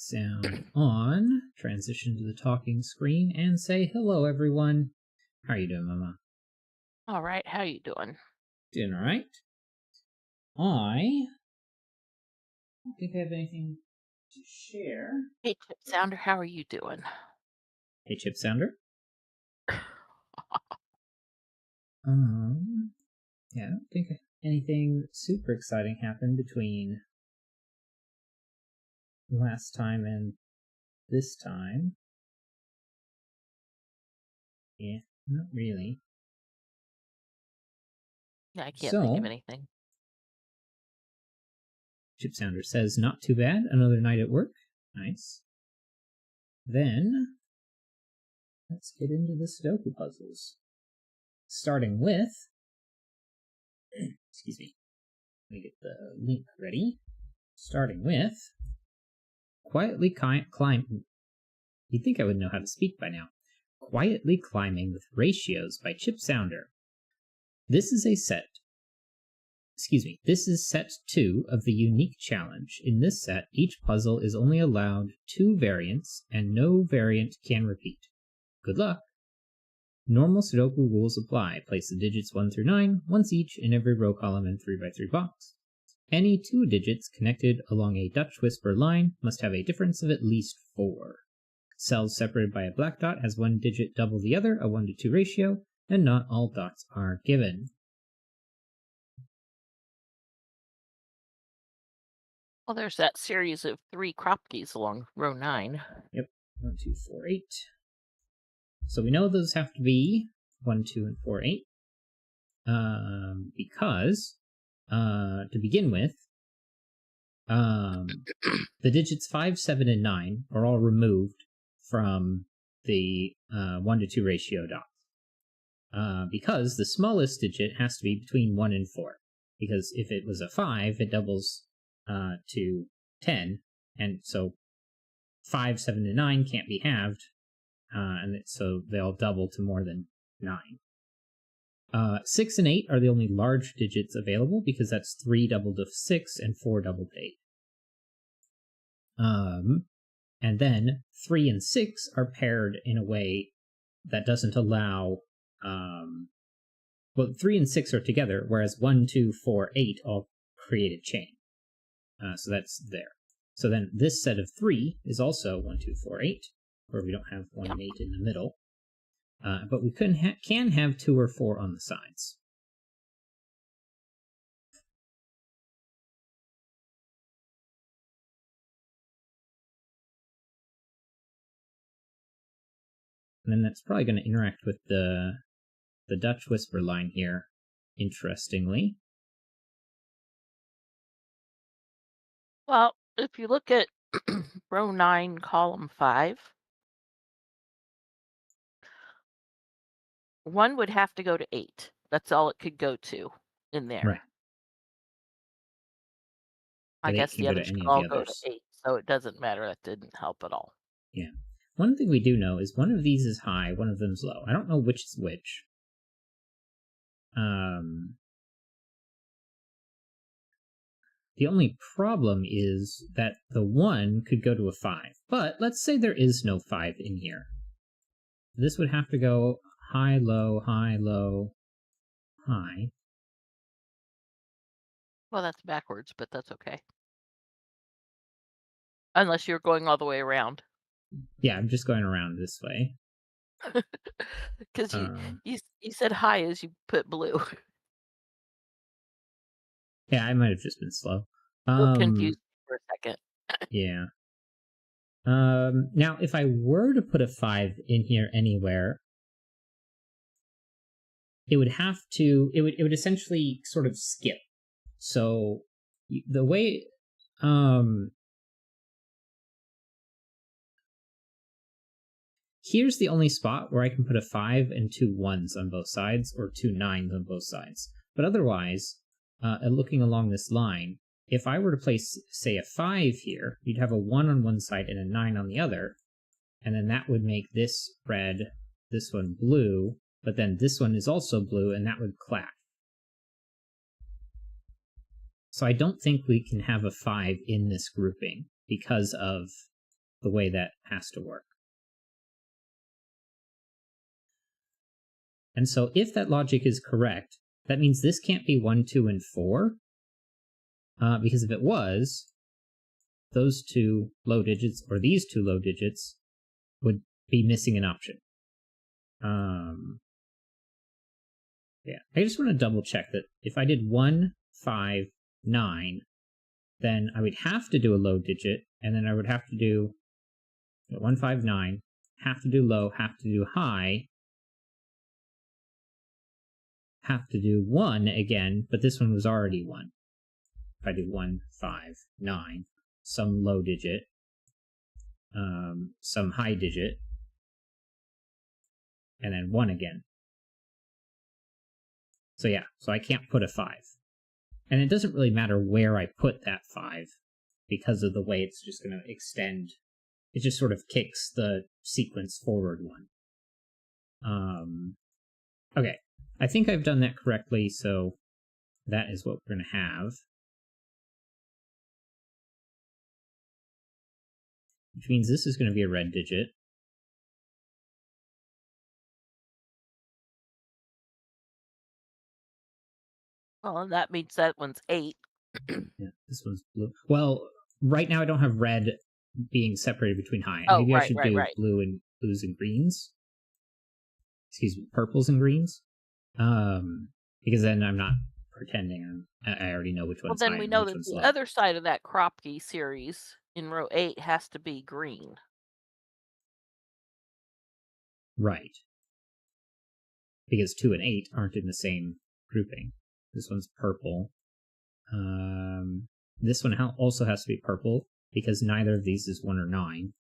Sound on. Transition to the talking screen and say hello, everyone. How are you doing, Mama? All right, how you doing? Doing all right. I don't think I have anything to share. Hey, Chip Sounder, how are you doing? Hey, Chip Sounder. Yeah, I don't think anything super exciting happened between last time and this time. Yeah, not really. Yeah, I can't think of So, anything. Chip Sounder says, not too bad. Another night at work. Nice. Then, let's get into the Sudoku puzzles. Starting with, excuse me, let me get the link ready. Starting with, quietly climb. You'd think I would know how to speak by now. Quietly Climbing with Ratios by Chip Sounder. This is set 2 of the unique challenge. In this set, each puzzle is only allowed 2 variants, and no variant can repeat. Good luck! Normal Sudoku rules apply. Place the digits 1 through 9, once each, in every row column and 3x3 box. Any 2 digits connected along a Dutch whisper line must have a difference of at least 4. Cells separated by a black dot has one digit double the other, a 1:2 ratio, and not all dots are given. Well, there's that series of 3 crop keys along row 9. Yep, 1, 2, 4, 8. So we know those have to be 1, 2, and 4, 8. Because, to begin with, the digits 5, 7, and 9 are all removed from the 1:2 ratio dots. Because the smallest digit has to be between 1 and 4. Because if it was a 5, it doubles to 10, and so 5, 7, and 9 can't be halved, and so they'll double to more than 9. 6 and 8 are the only large digits available because that's 3 doubled to 6 and 4 doubled to 8. And then 3 and 6 are paired in a way that doesn't allow. Well, 3 and 6 are together, whereas 1, 2, 4, 8 all create a chain. So that's there. So then this set of 3 is also 1, 2, 4, 8, where we don't have 1 and 8 in the middle. But we can have 2 or 4 on the sides. And then that's probably going to interact with the Dutch whisper line here, interestingly. Well, if you look at row 9, column 5, 1 would have to go to 8. That's all it could go to in there. Right. I But 8 guess can the go to others any could of the all go to others. 8, so it doesn't matter. That didn't help at all. Yeah. One thing we do know is one of these is high, one of them's low. I don't know which is which. The only problem is that the 1 could go to a 5. But let's say there is no 5 in here. This would have to go high, low, high, low, high. Well, that's backwards, but that's okay. Unless you're going all the way around. Yeah, I'm just going around this way. Because you said high as you put blue. Yeah, I might have just been slow. Little confused for a second. Yeah. Now, if I were to put a 5 in here anywhere, it would have to. It would essentially sort of skip. So the way. Here's the only spot where I can put a 5 and 2 1s on both sides, or 2 9s on both sides. But otherwise, looking along this line, if I were to place, say, a 5 here, you'd have a 1 on one side and a 9 on the other, and then that would make this red, this one blue, but then this one is also blue, and that would clash. So I don't think we can have a 5 in this grouping because of the way that has to work. And so if that logic is correct, that means this can't be 1, 2, and 4, because if it was, those two low digits, or these two low digits, would be missing an option. Yeah, I just want to double check that if I did 1, 5, 9, then I would have to do a low digit, and then I would have to do 1, 5, 9, have to do low, have to do high, have to do 1 again, but this one was already 1. If I do 1, 5, 9, some low digit, some high digit, and then 1 again. So yeah, so I can't put a 5. And it doesn't really matter where I put that 5 because of the way it's just going to extend. It just sort of kicks the sequence forward 1. Okay, I think I've done that correctly, so that is what we're going to have. Which means this is going to be a red digit. Well, and that means that one's 8. Yeah, this one's blue. Well, right now I don't have red being separated between high. Oh, Maybe I should do right. blues and greens. Excuse me, purples and greens. Because then I'm not pretending I already know which one's Well, high then we and know which that one's the low. other side of that Kropke series in row 8 has to be green. Right. Because 2 and 8 aren't in the same grouping. This one's purple. This one also has to be purple because neither of these is 1 or 9.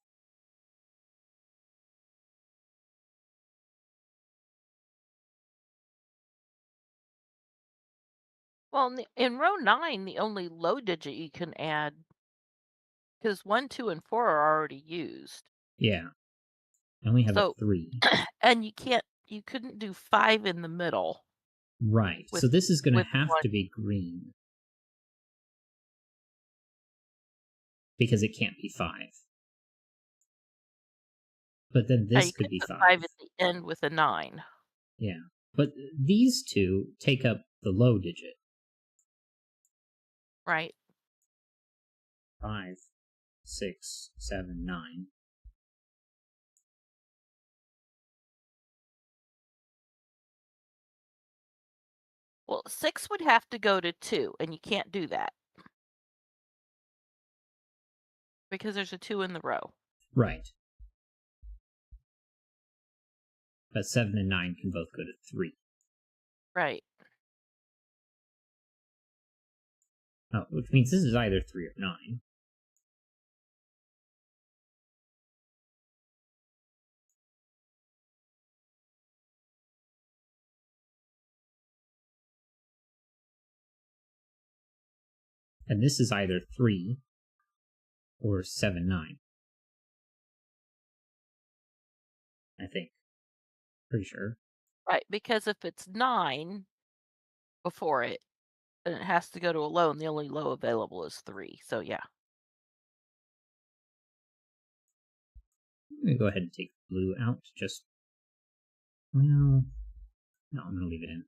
Well, in row 9, the only low digit you can add, because 1, 2, and 4 are already used. Yeah. I only have a So, 3. and you couldn't do 5 in the middle. Right. So this is going to have 1. to be green. Because it can't be 5. But then this You could could be put 5. 5 at the end with a 9. Yeah. But these two take up the low digit. Right. 5, 6, 7, 9. Well, 6 would have to go to 2, and you can't do that. Because there's a 2 in the row. Right. But 7 and 9 can both go to 3. Right. Oh, which means this is either 3 or 9. And this is either 3 or 7, 9. I think. Pretty sure. Right, because if it's 9 before it, then it has to go to a low, and the only low available is 3. So, yeah. I'm going to go ahead and take blue out. Just. Well. No, I'm going to leave it in.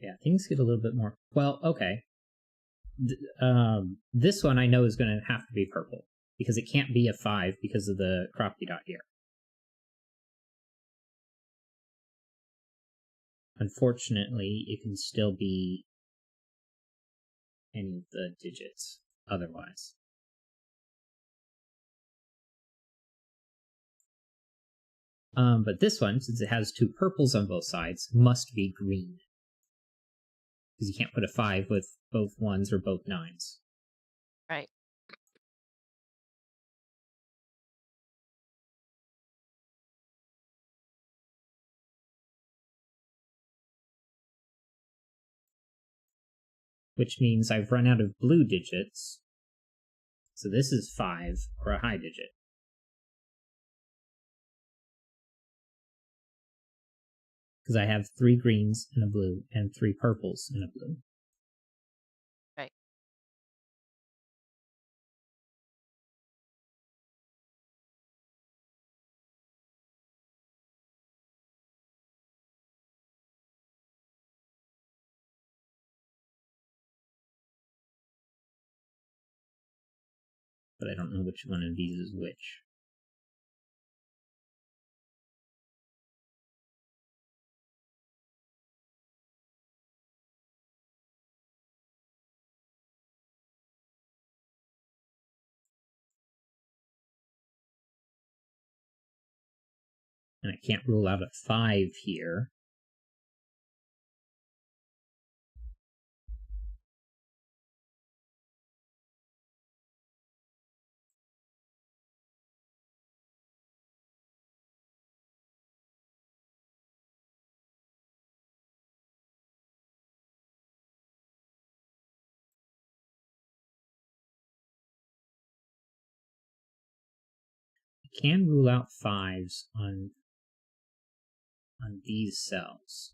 Yeah, things get a little bit more. Well, okay. This one I know is going to have to be purple because it can't be a 5 because of the Kropke dot here. Unfortunately, it can still be any of the digits otherwise. But this one, since it has 2 purples on both sides, must be green. Because you can't put a 5 with both 1s or both 9s. Right. Which means I've run out of blue digits. So this is 5 or a high digit. Because I have 3 greens and a blue and 3 purples and a blue. Right. But I don't know which one of these is which. And I can't rule out a 5 here. I can rule out 5s on these cells.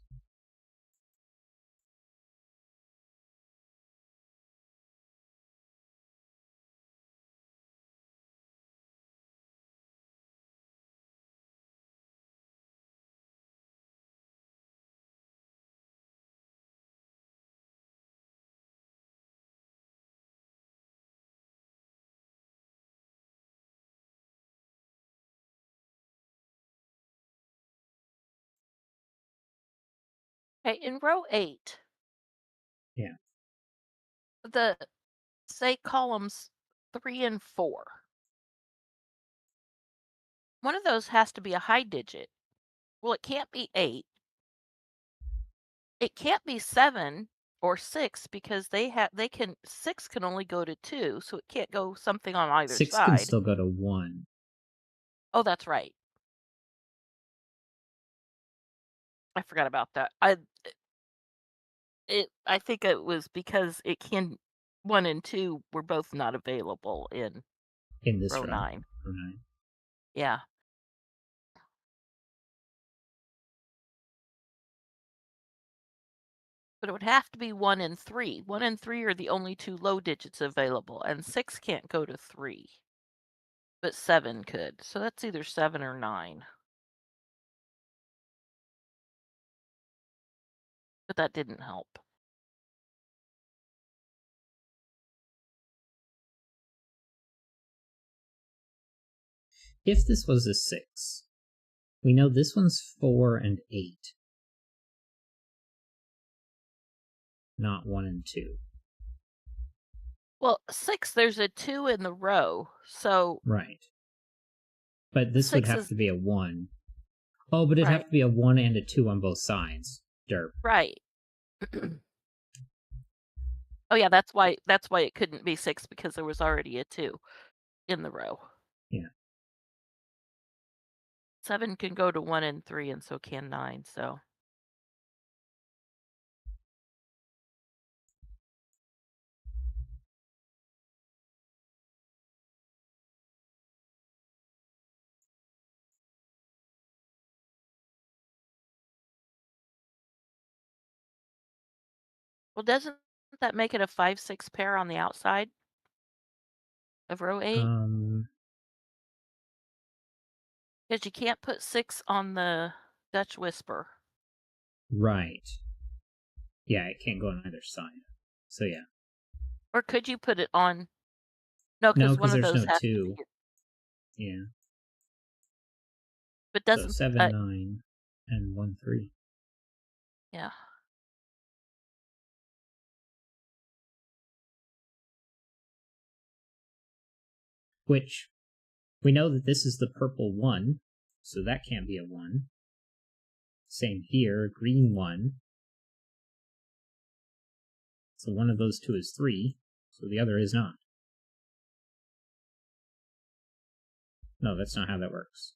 Okay, in row 8. Yeah. Say columns 3 and 4. One of those has to be a high digit. Well, it can't be 8. It can't be 7 or 6 because 6 can only go to 2, so it can't go something on either 6 can side. still go to 1. Oh, that's right. I forgot about that. I think it was because 1 and 2 were both not available in this row row. 9. Row 9. Yeah. But it would have to be 1 and 3. 1 and 3 are the only 2 low digits available, and 6 can't go to 3. But 7 could. So that's either 7 or 9. But that didn't help. If this was a 6, we know this one's 4 and 8. Not 1 and 2. Well, 6, there's a 2 in the row, so Right. But this would 6 have is to be a 1. Oh, but it'd have right. to be a 1 and a 2 on both sides. Derp. Right. Oh yeah, that's why it couldn't be 6 because there was already a 2 in the row. Yeah. 7 can go to 1 and 3, and so can 9, so. Well, doesn't that make it a 5-6 pair on the outside of row 8? Because you can't put 6 on the Dutch Whisper. Right. Yeah, it can't go on either side. So yeah. Or could you put it on? No, No, because one because of there's those no has to 2. be. Yeah. But So doesn't 7, 9, and 1, 3. yeah. Which, we know that this is the purple 1, so that can't be a 1. Same here, green 1. So one of those 2 is 3, so the other is not. No, that's not how that works.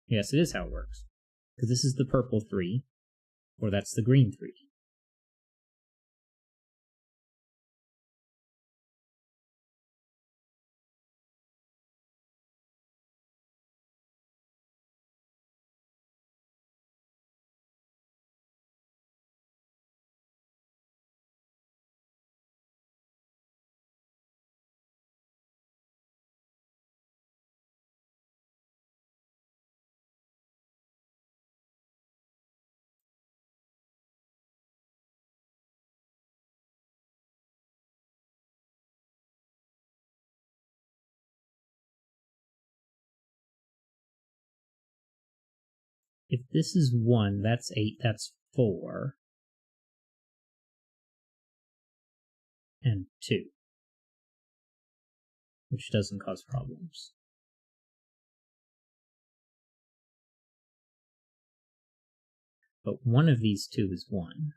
Yes, it is how it works. Because this is the purple 3, or that's the green 3. If this is 1, that's 8, that's 4. And 2. Which doesn't cause problems. But one of these two is 1.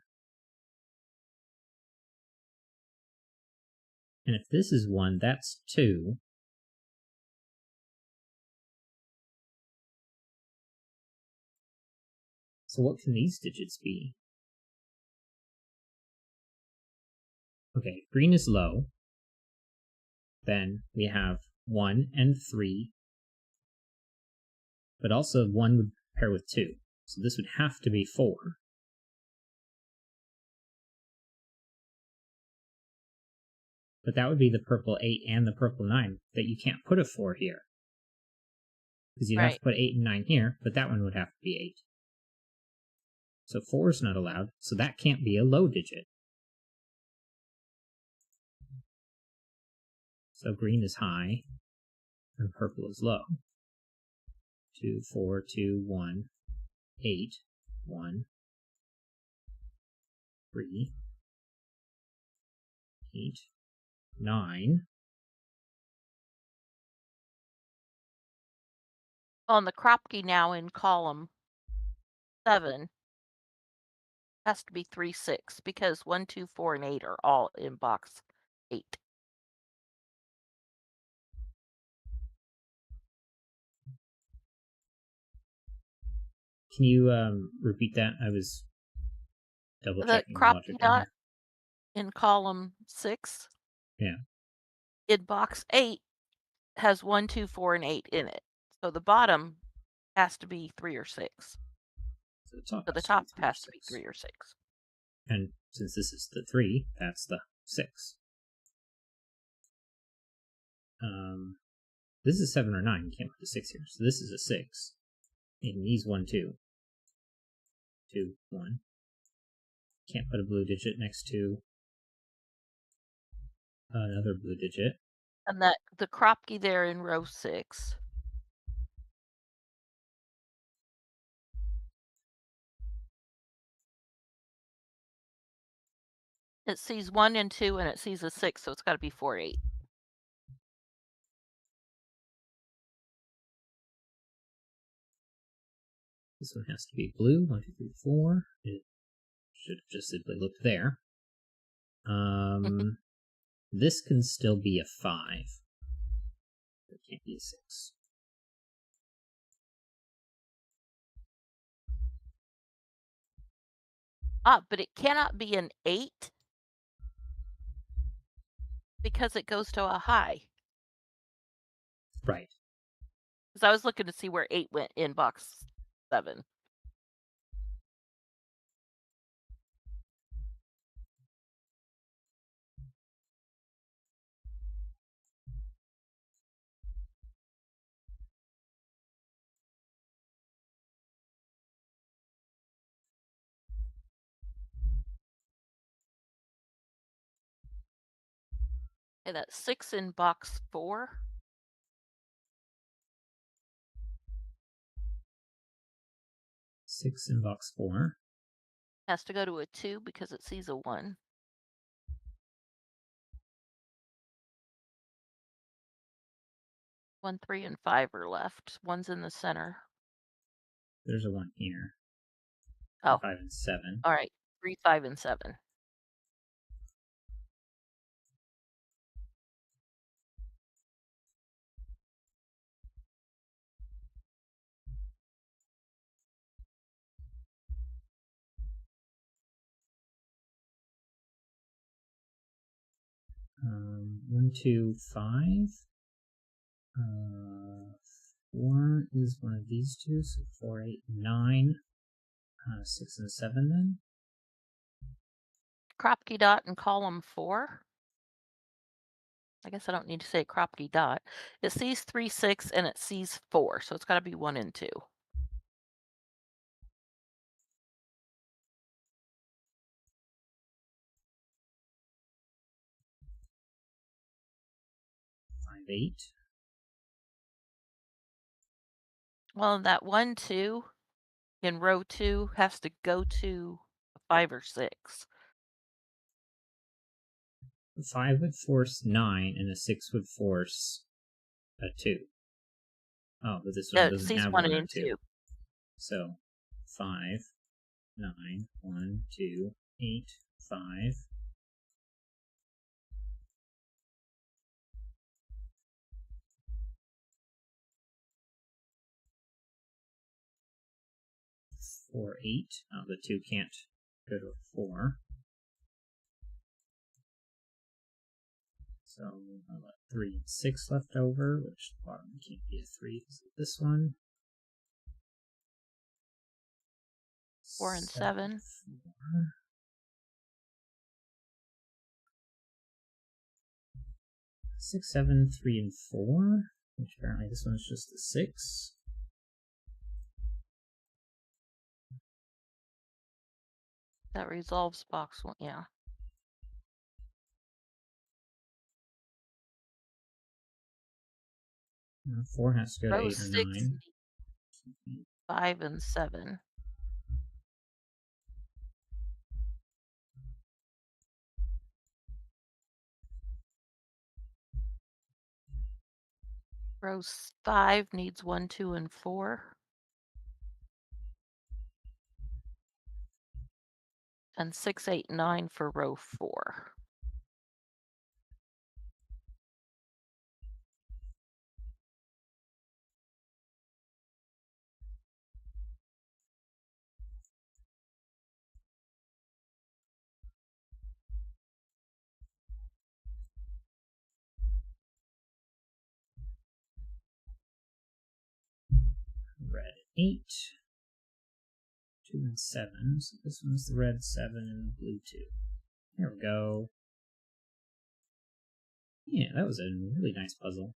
And if this is 1, that's 2. So what can these digits be? Okay, green is low. Then we have 1 and 3. But also 1 would pair with 2. So this would have to be 4. But that would be the purple 8 and the purple 9, that you can't put a 4 here. Because you'd have to put 8 and 9 here, but that one would have to be 8. So 4 is not allowed, so that can't be a low digit. So green is high, and purple is low. 2, 4, 2, 1, 8, 1, 3, 8, 9. On the Kropke now in column 7 has to be 3, 6 because 1, 2, 4, and 8 are all in box 8. Can you repeat that? I was double checking the logic Kropke dot here. in column 6. Yeah. In box 8 has 1, 2, 4, and 8 in it. So the bottom has to be 3 or 6. So the top has to be 3 or 6. And since this is the 3, that's the 6. This is 7 or 9. You can't put the 6 here. So this is a 6. And these 1, 2. 2, 1. Can't put a blue digit next to another blue digit. And that the Kropke there in row 6. It sees 1 and 2, and it sees a 6, so it's got to be 4, 8. This one has to be blue. 1, 2, 3, 4. It should have just simply looked there. This can still be a 5. It can't be a 6. But it cannot be an 8 because it goes to a high. Right. Because I was looking to see where 8 went in box 7. Okay, that's 6 in box 4. Six in box 4. Has to go to a 2 because it sees a 1. 1, 3, and 5 are left. 1's in the center. There's a 1 here. Oh. 5 and 7. All right. 3, 5, and 7. Um, 1, 2, 5. 4 is one of these two, so 4, 8, 9. 6 and 7 then. Kropke dot in column 4. I guess I don't need to say Kropke dot. It sees 3, 6, and it sees 4, so it's got to be 1 and 2. 5, 8. Well, that 1, 2 in row 2 has to go to a 5 or 6. 5 would force 9, and a 6 would force a 2. Oh, but this one doesn't C's have 1 1 or and 2. 2. So 5, 9, 1, 2, 8, 5. Four, 8. Oh, the 2 can't go to a 4. So 3 and 6 left over, which the bottom can't be a 3 because of this one. 4 and 7. 4. 6, 7, 3, and 4. Which apparently this one's just a 6. That resolves box 1, yeah. 4 has to go to Row 8 or 6, 9. 5 and 7. Row 5 needs 1, 2, and 4. And 6, 8, 9 for row 4. Red 8. 2 and 7. So this one's the red 7 and the blue 2. There we go. Yeah, that was a really nice puzzle.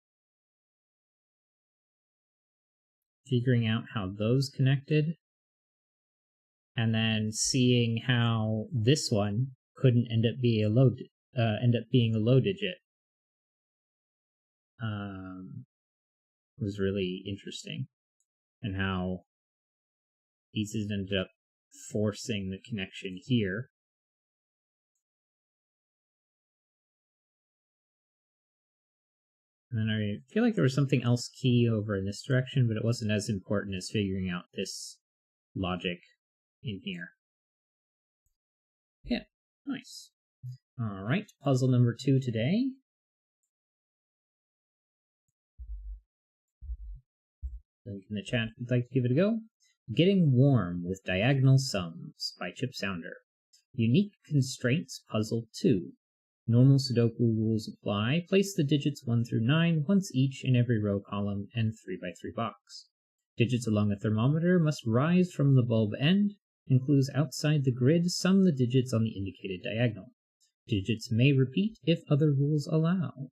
Figuring out how those connected, and then seeing how this one couldn't end up being a low digit, was really interesting, and how these ended up forcing the connection here. And then I feel like there was something else key over in this direction, but it wasn't as important as figuring out this logic in here. Yeah, nice. Alright, puzzle number 2 today. Link in the chat if you'd like to give it a go. Getting Warm with Diagonal Sums by Chip Sounder. Unique Constraints Puzzle 2. Normal Sudoku rules apply. Place the digits 1 through 9 once each in every row column and 3x3 box. Digits along a thermometer must rise from the bulb end, and clues outside the grid sum the digits on the indicated diagonal. Digits may repeat if other rules allow.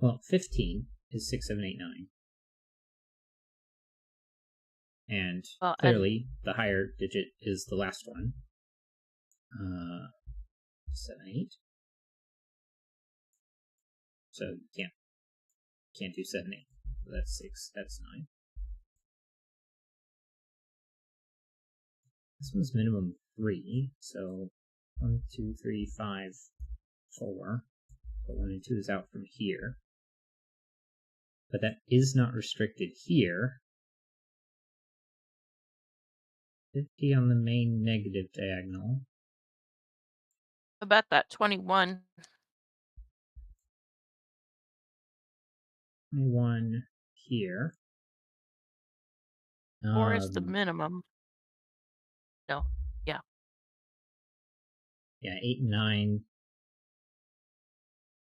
Well, 15 is 6, 7, 8, 9. And clearly the higher digit is the last one. 7, 8. So you can't do 7, 8. So that's 6, that's 9. This one's minimum 3, so 1, 2, 3, 5, 4. But 1 and 2 is out from here. But that is not restricted here. 50 on the main negative diagonal. About that 21. 21 here. 4 is the minimum. No, yeah. Yeah, 8 and 9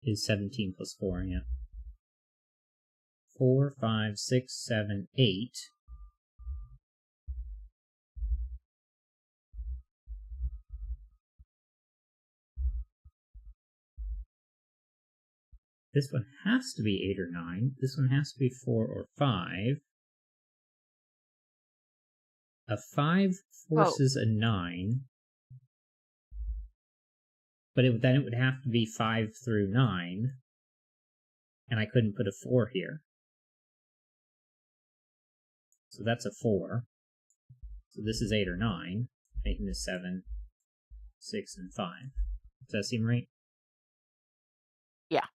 is 17 plus 4, yeah. 4, 5, 6, 7, 8. This one has to be 8 or 9. This one has to be 4 or 5. A 5 forces a 9. But then it would have to be 5 through 9, and I couldn't put a 4 here. So that's a 4. So this is 8 or 9, making this 7, 6, and 5. Does that seem right? Yeah.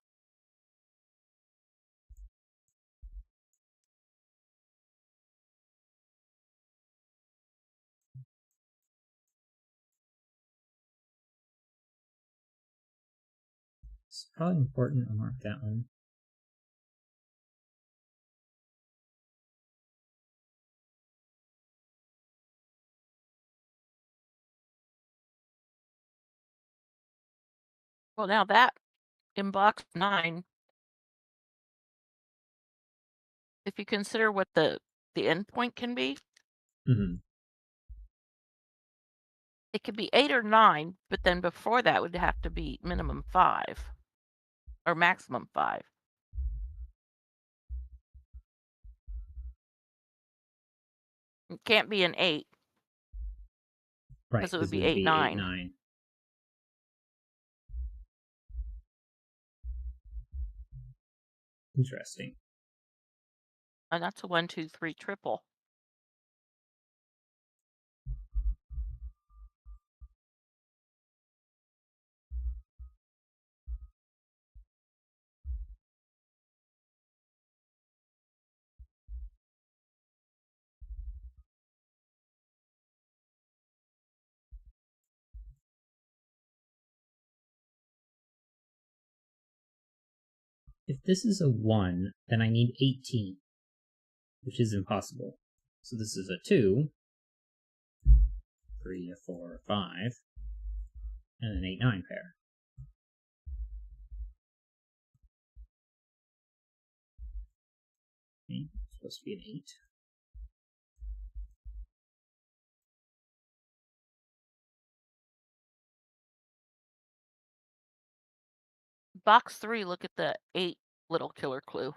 It's probably important to mark that one. Well, now that in box 9, if you consider what the endpoint can be, it could be 8 or 9, but then before that would have to be minimum 5 or maximum 5. It can't be an 8. Right, Because it would because it be would 8, be 8, 9. 9. Interesting. And that's a 1, 2, 3 triple. If this is a 1, then I need 18, which is impossible. So this is a 2, 3, a 4, a 5, and an 8, 9 pair. Okay, it's supposed to be an 8. Box 3, look at the 8 little killer clue.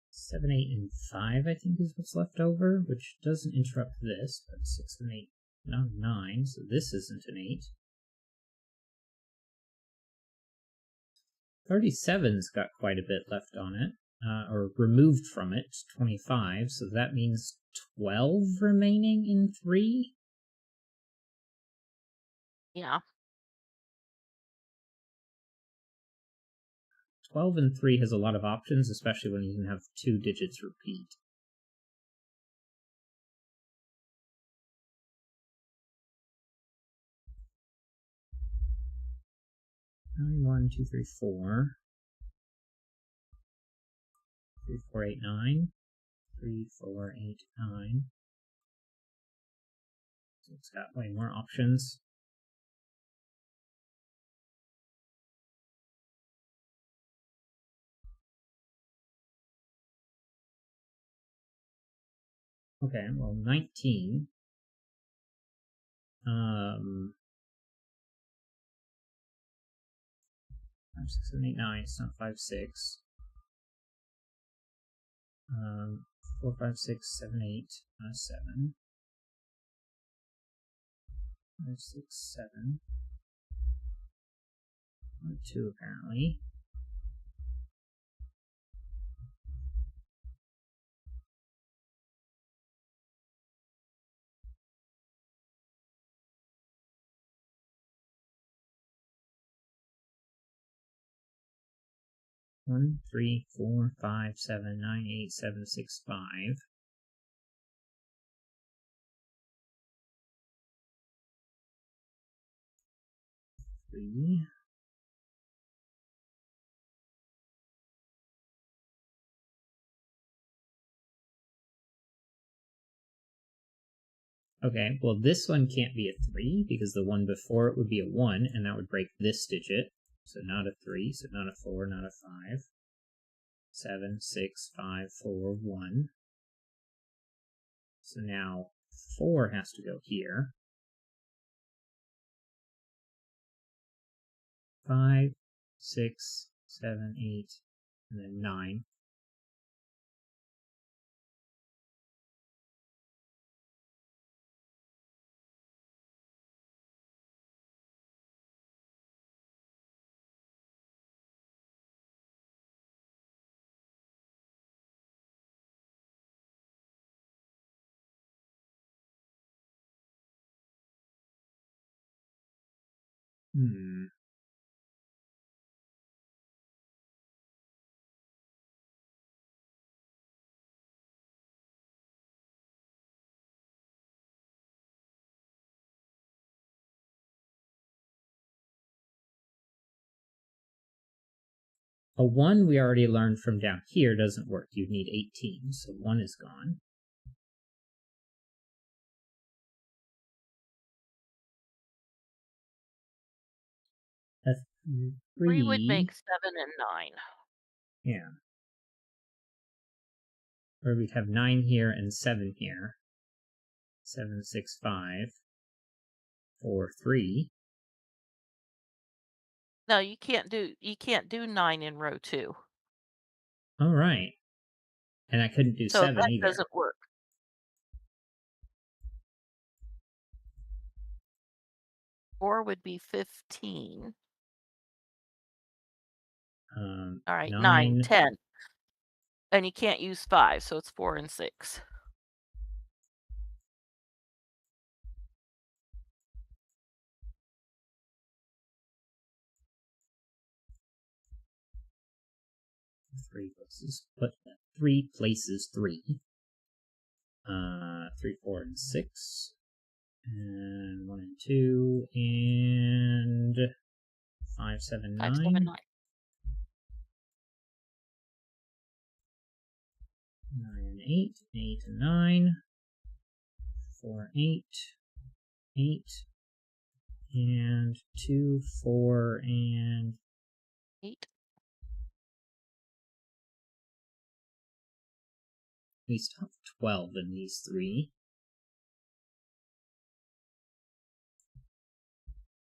Seven, 8, and 5, I think, is what's left over, which doesn't interrupt this, but 6 and 8, not 9, so this isn't an 8. 37's got quite a bit left on it, or removed from it, 25, so that means 12 remaining in 3? Yeah. 12 and 3 has a lot of options, especially when you can have 2 digits repeat. 1, 2, 3, 4. 3, 4, 8, 9. 3, 4, 8, 9. So it's got way more options. Okay, well, 19. 5, 6, 7, 8, 9. It's not 5, 6. 4, 5, 6, 7, 8, 7. 5, 6, 7. 2, apparently. One, 3, 4, 5, 7, 9, 8, 7, 6, 5. 3. Okay, well, this one can't be a 3 because the one before it would be a 1, and that would break this digit. So not a 3, so not a 4, not a 5. 7, 6, 5, 4, 1. So now 4 has to go here. 5, 6, 7, 8, and then 9. A 1 we already learned from down here doesn't work. You'd need 18, so 1 is gone. A 3 would make 7 and 9. Yeah. Or we'd have 9 here and 7 here. 7, 6, 5, 4, 3. No, you can't do 9 in row 2. All right. And I couldn't do So 7 that either. doesn't work. 4 would be 15. All right, 9, 10. And you can't use 5, so it's 4 and 6. Three places. Put 3 places 3. 3, 4, and 6. And 1 and 2. And 5, 7, 9. 5, 7, 9. 9 and 8. 8 and 9. 4, 8. 8. And 2, 4, and 8. we still have 12 in these 3.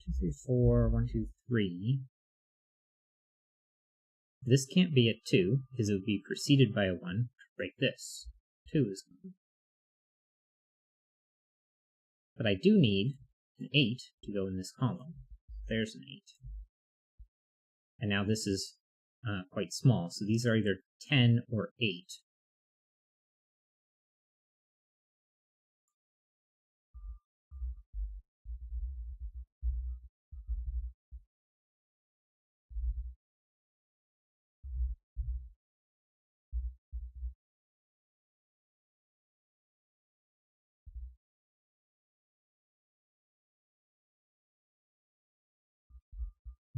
2, 3, 4, 1, 2, 3. This can't be a 2, because it would be preceded by a 1. Break this. 2 is gone. But I do need an 8 to go in this column. There's an 8. And now this is quite small, so these are either 10 or 8.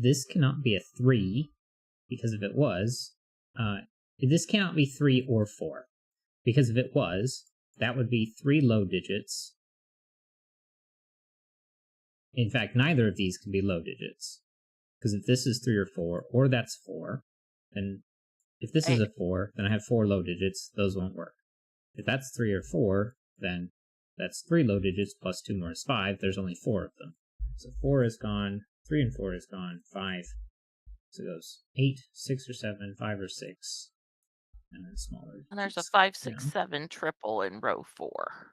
This cannot be a 3, because if it was, this cannot be 3 or 4. Because if it was, that would be 3 low digits. In fact, neither of these can be low digits. Because if this is 3 or 4, or that's 4, then if this is a 4, then I have 4 low digits. Those won't work. If that's 3 or 4, then that's 3 low digits plus 2 more is 5. There's only 4 of them. So 4 is gone, 3 and 4 is gone, 5. So it goes 8, 6 or 7, 5 or 6, and then smaller. And there's a 5, 6, 7 triple in row 4.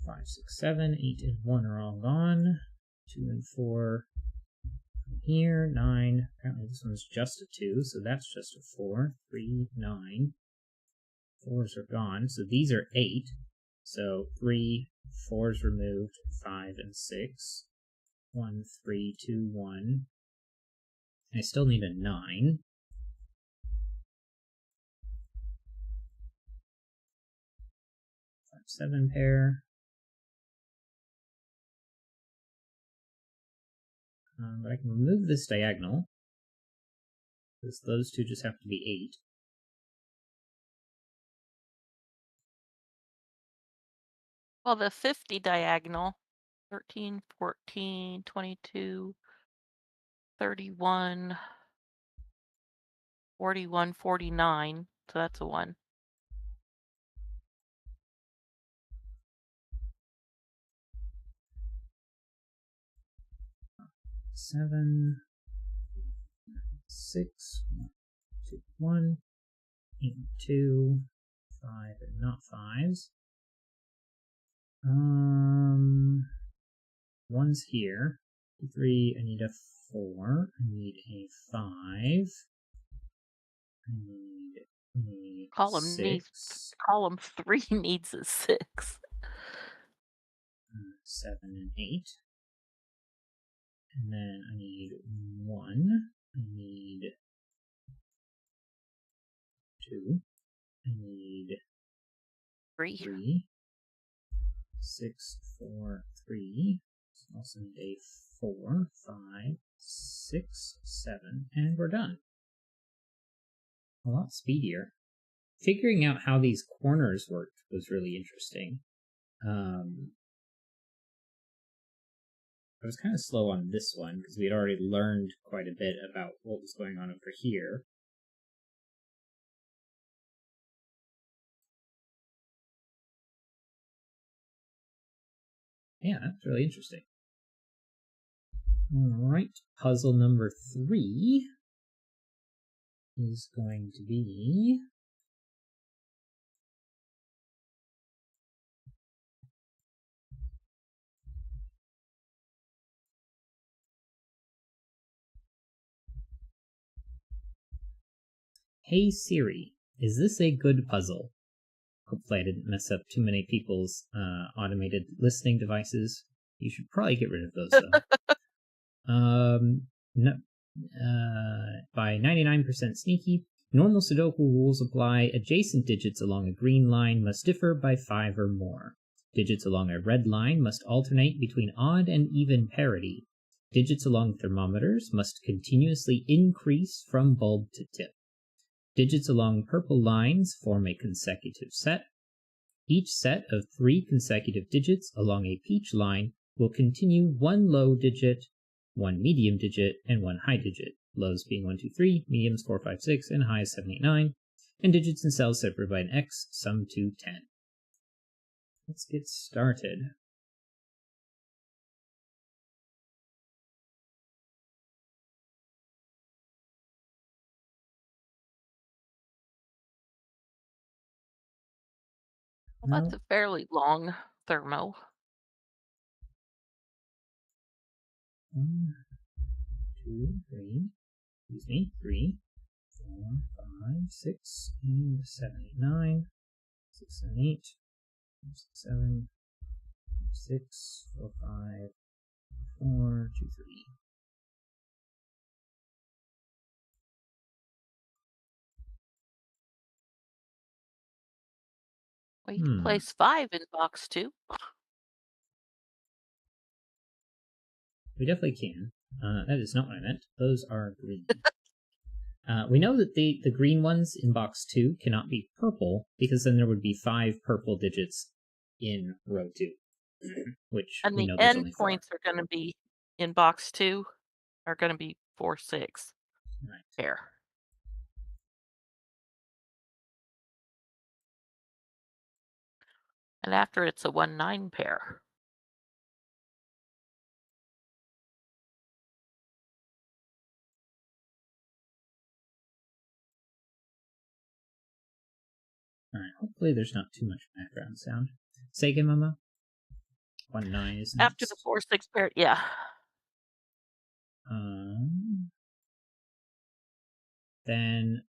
5, 6, 7, 8, and 1 are all gone. 2 and 4 from here. 9. Apparently this one's just a 2, so that's just a 4. 3, 9. 4s are gone, so these are 8. So 3, 4's removed, 5 and 6. 1, 3, 2, 1. I still need a 9. 5, 7 pair. But I can remove this diagonal, because those two just have to be 8. Well, the 50 diagonal, 13, 14, 22, 31, 41, 49. So that's a 1. 7. 6, 2, 1, 8, 2, 5, and not 5s. 1's here. 3, I need a 4. I need a 5. I need a Column 6. column 3 needs a 6. 7 and 8. And then I need 1. I need 2. I need 3. 6, 4, 3. So also need a 4, 5, 6, 7, and we're done. A lot speedier. Figuring out how these corners worked was really interesting. I was kind of slow on this one because we had already learned quite a bit about what was going on over here. Yeah, that's really interesting. Alright, puzzle number 3 is going to be Hey Siri, is this a good puzzle? Hopefully I didn't mess up too many people's automated listening devices. You should probably get rid of those though. No, by 99% sneaky, normal Sudoku rules apply. Adjacent digits along a green line must differ by 5 or more. Digits along a red line must alternate between odd and even parity. Digits along thermometers must continuously increase from bulb to tip. Digits along purple lines form a consecutive set. Each set of 3 consecutive digits along a peach line will continue 1 low digit, 1 medium digit, and 1 high digit. Lows being 1, 2, 3, mediums 4, 5, 6, and highs 7, 8, 9, and digits and cells separated by an X, sum to 10. Let's get started. Well, that's a fairly long thermo. 1, 2, 3, excuse me, 3, 4, 5, 6, and 7, 8, 9, 6, and 8, 6, 7, 6, 4, 5, 4, 2, 3. Well, you can place 5 in box 2. We definitely can. That is not what I meant. Those are green. We know that the green ones in box 2 cannot be purple because then there would be 5 purple digits in row 2, which And we the know there's end only 4. points are going to be in box 2 are going to be 4, 6 Right. pair. And after it's a 1, 9 pair. Alright, hopefully there's not too much background sound. Say again, Mama. 1, 9 is next. After the 4, 6 pair, yeah. Then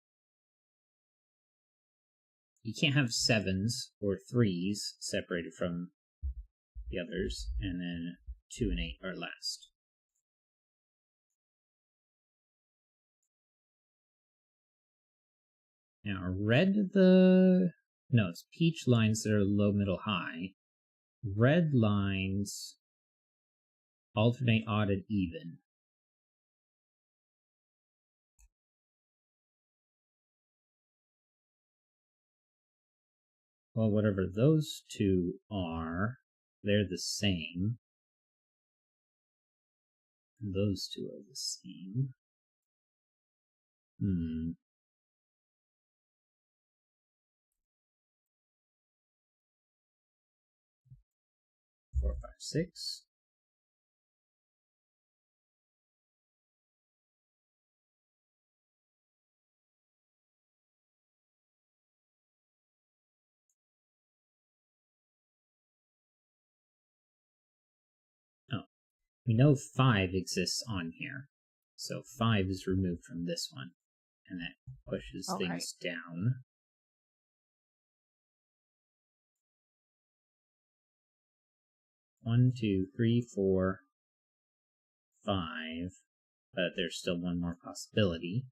you can't have 7s or 3s separated from the others, and then 2 and 8 are last. Now, it's peach lines that are low, middle, high. Red lines alternate odd and even. Well, whatever those two are, they're the same. Those two are the same. 4, 5, 6. we know 5 exists on here. So 5 is removed from this one. And that pushes things down. One, 2, 3, 4, 5. But there's still one more possibility.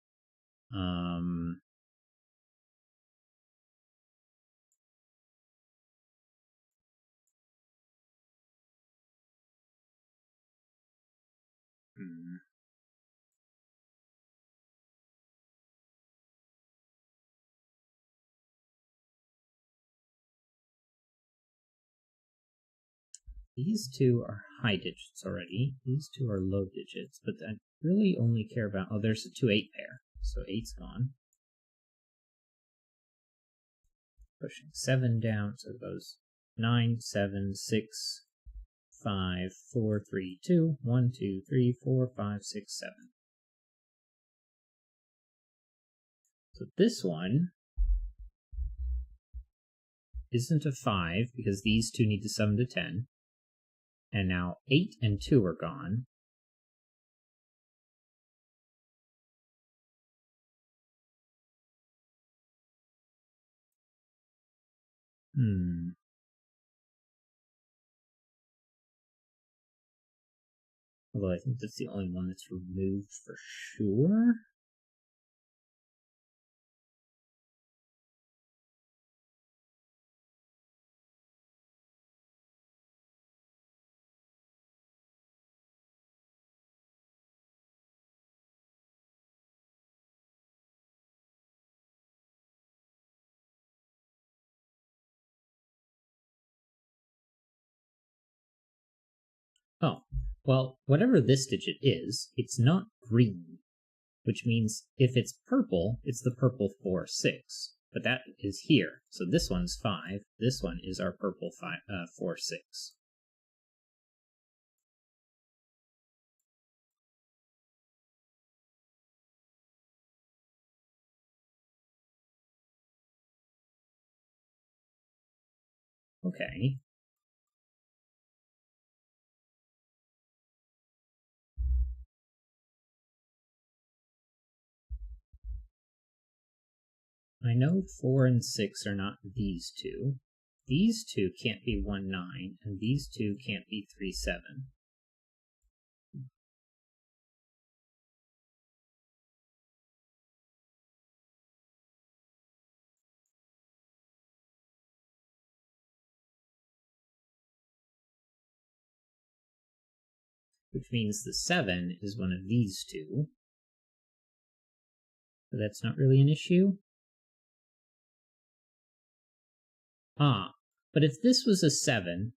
These two are high digits already. These two are low digits, but I really only care about... Oh, there's a 2-8 pair, so 8's gone. Pushing 7 down, so it goes 9, 7, 6, 5, 4, 3, 2, 1, 2, 3, 4, 5, 6, 7. So this one isn't a 5 because these two need to sum to 10. And now 8 and 2 are gone. Although I think that's the only one that's removed for sure. Oh, well, whatever this digit is, it's not green, which means if it's purple, it's the purple 4, 6. But that is here, so this one's 5. This one is our purple 4, 6. Okay. I know 4 and 6 are not these two. These two can't be 1, 9, and these two can't be 3, 7. Which means the 7 is one of these two. But that's not really an issue. Ah, but if this was a 7...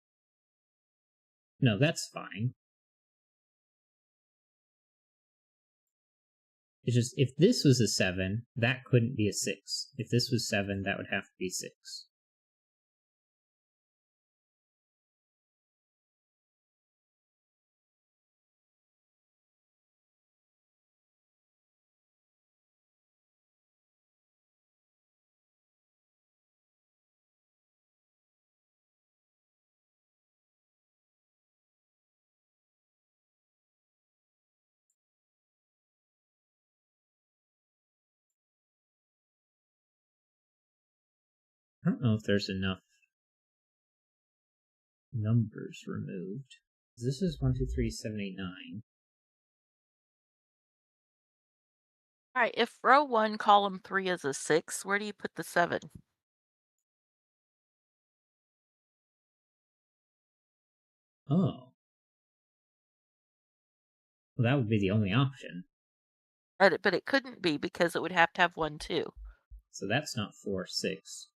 No, that's fine. It's just, if this was a 7, that couldn't be a 6. If this was 7, that would have to be 6. I don't know if there's enough numbers removed. This is 1, 2, 3, 7, 8, 9. All right, if row 1, column 3 is a 6, where do you put the 7? Oh. Well, that would be the only option. But it couldn't be because it would have to have 1, 2. So that's not 4, 6.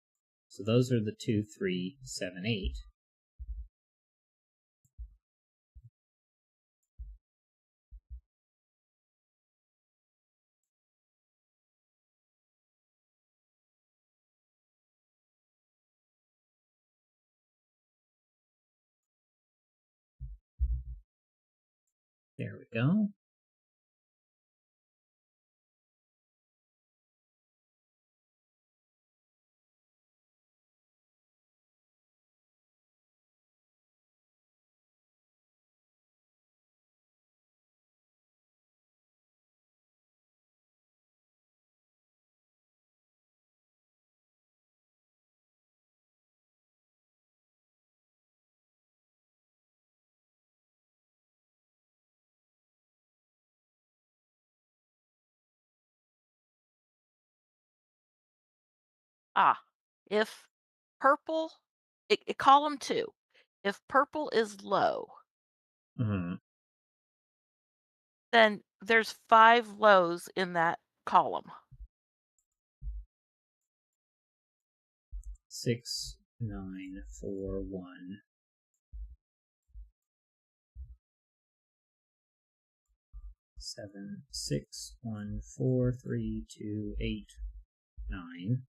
So those are the 2, 3, 7, 8. There we go. If purple, column 2, if purple is low, Mhm. then there's 5 lows in that column. 6, 9, 4, 1. 7, 6, 1, 4, 3, 2, 8, 9.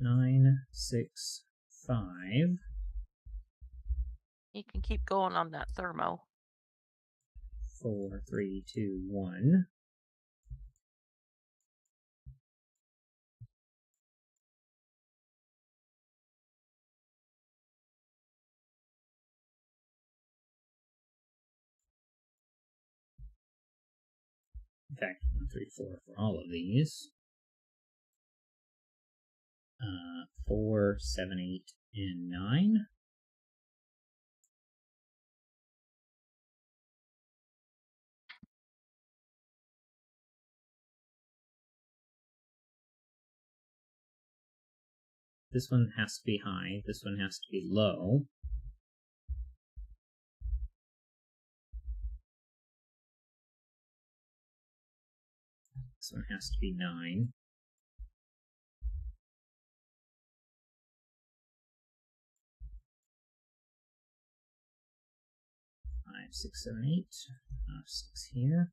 9, 6, 5. You can keep going on that thermo. 4, 3, 2, 1. In fact, 1, 3, 4 for all of these. 4, 7, 8, and 9. This one has to be high. This one has to be low. This one has to be 9. 5, 6, 7, 8. 6 here.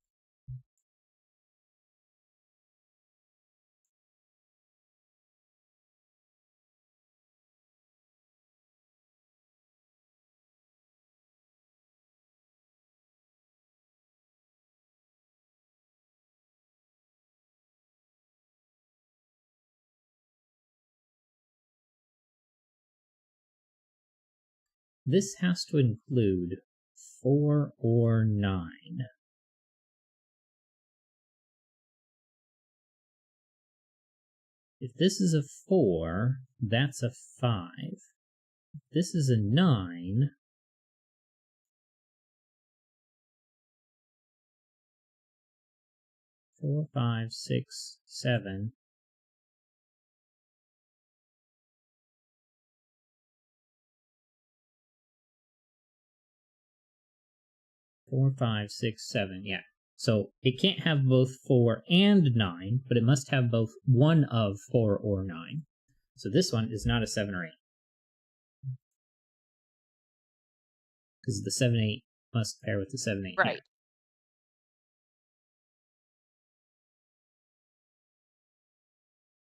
This has to include 4 or 9. If this is a 4, that's a 5. If this is a 9, four, 5, 6, 7. 4, 5, 6, 7. Yeah. So it can't have both 4 and 9, but it must have both one of 4 or 9. So this one is not a 7 or 8. Because the 7, 8 must pair with the 7, 8 Right. here.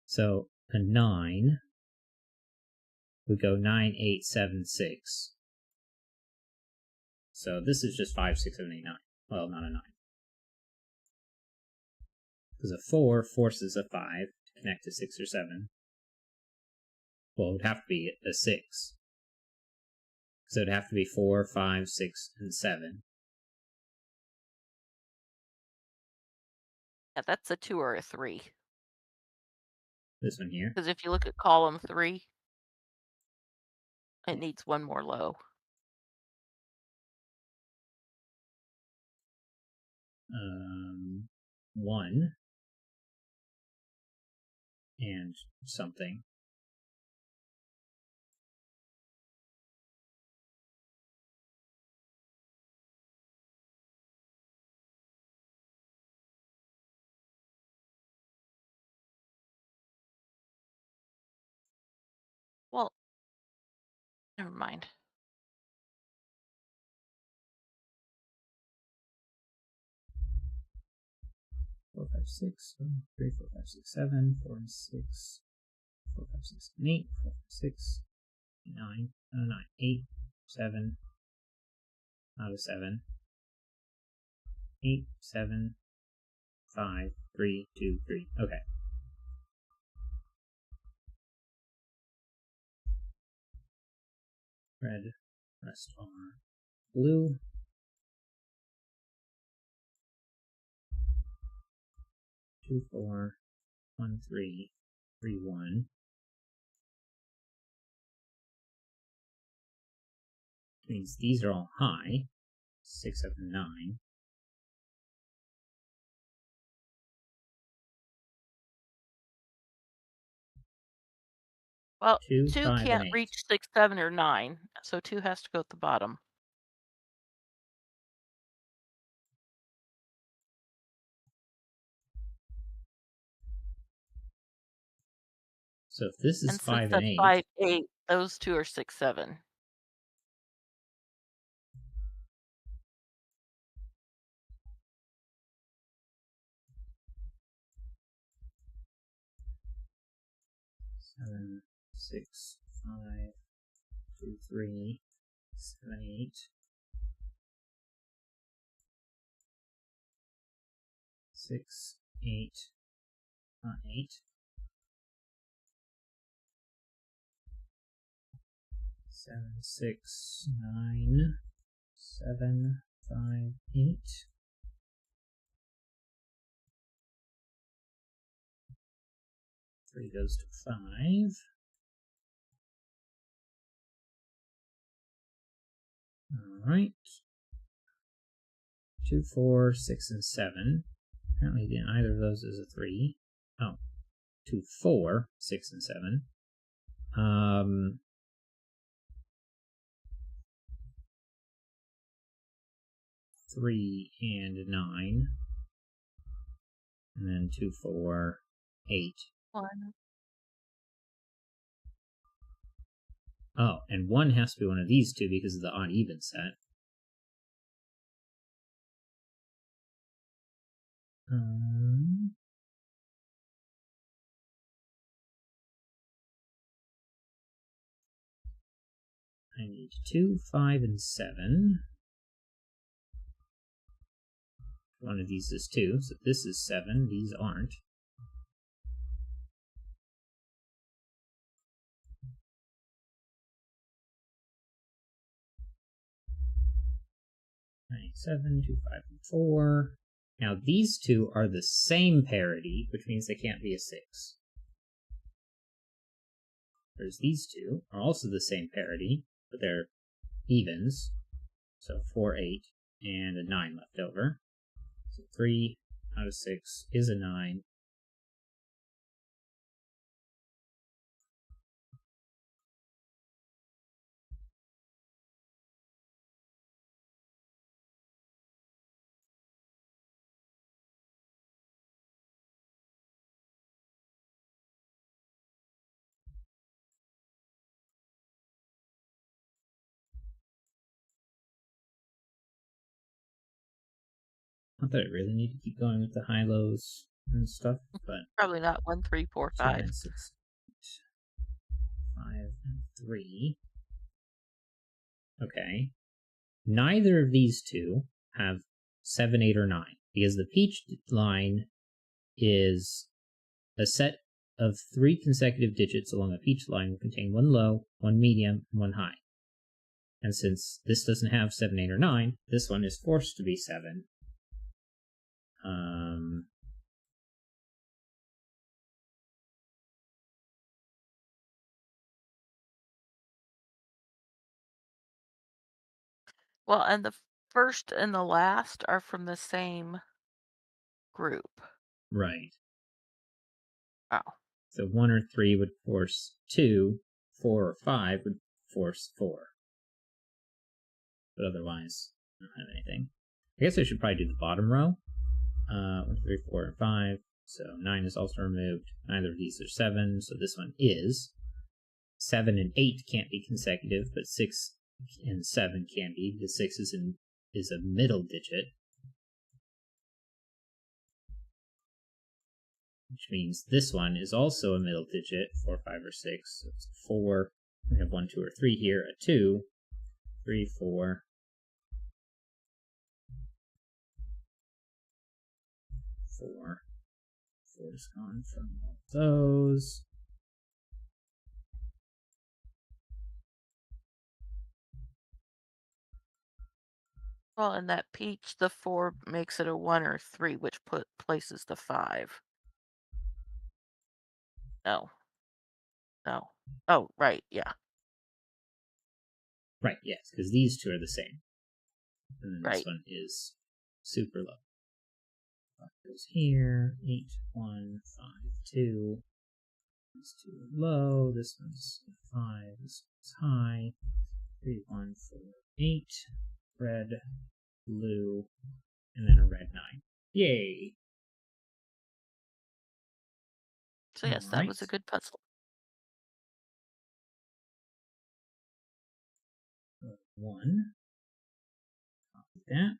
So a 9 would go 9, 8, 7, 6. So this is just 5, 6, 7, 8, 9. Well, not a 9. Because a 4 forces a 5 to connect to 6 or 7. Well, it would have to be a 6. So it'd have to be 4, 5, 6, and 7. Yeah, that's a 2 or a 3. This one here. Because if you look at column 3, it needs one more low. 1 and something. Well, never mind. 4, 5, 6, 3, 4, 5, 6, 7, 4, and 6, 4, 5, 6, and 8, 4, 5, 6, 9, 9, 8, 7, not a 7, 8, 7, 5, 3, 2, 3. Okay. Red, rest are blue. 2, 4, 1, 3, 3, 1. Means these are all high. 6, 7, 9. Well, 2, 2 5, and can't 8. reach 6, 7, or 9, so 2 has to go at the bottom. So if this is And since 5 and that's 8, 5, 8, those 2 are 6, 7. seven, 6, 5, 2, 3, 7, 8. 6, 8, 8. 7, 6, 9, 7, 5, 8. 3 goes to 5. Alright. 2, 4, 6, and 7. Apparently either of those is a 3. Oh, 2, 4, 6, and 7. 3 and 9. And then 2, 4, 8. 1. Oh, and 1 has to be one of these two because of the odd even set. I need 2, 5, and 7. One of these is 2, so this is 7. These aren't. Nine, 7, 2, 5, and 4. Now these two are the same parity, which means they can't be a 6. Whereas these two are also the same parity, but they're evens. So 4, 8, and a 9 left over. So 3 out of 6 is a 9. Not that I really need to keep going with the high-lows and stuff, but Probably not 1, 3, 4, 2, 5. 9, 6, 5, and 3. Okay. Neither of these two have 7, 8, or 9, because the peach line is a set of 3 consecutive digits along a peach line will contain one low, one medium, and one high. And since this doesn't have 7, 8, or 9, this one is forced to be 7. Well, and the first and the last are from the same group. Right. Oh. So 1 or 3 would force 2, 4 or 5 would force 4. But otherwise, I don't have anything. I guess I should probably do the bottom row. 1, 3, 4, and 5. So 9 is also removed. Neither of these are 7, so this one is. 7 and 8 can't be consecutive, but 6 and 7 can be. The 6 is a middle digit, which means this one is also a middle digit, 4, 5, or 6. So it's 4. We have 1, 2, or 3 here, a 2, 3, 4. 4. 4 is gone from all those. Well, in that peach, the 4 makes it a 1 or 3, which places the 5. No. No. Oh, right, yeah. Right, yes, because these two are the same. And then this Right. one is super low. 5 goes here, 8, 1, 5, 2. These two are low. This one's 5. This one's high. 3, 1, 4, 8. Red, blue, and then a red 9. Yay! So yes, that was a good puzzle. 1. Copy that.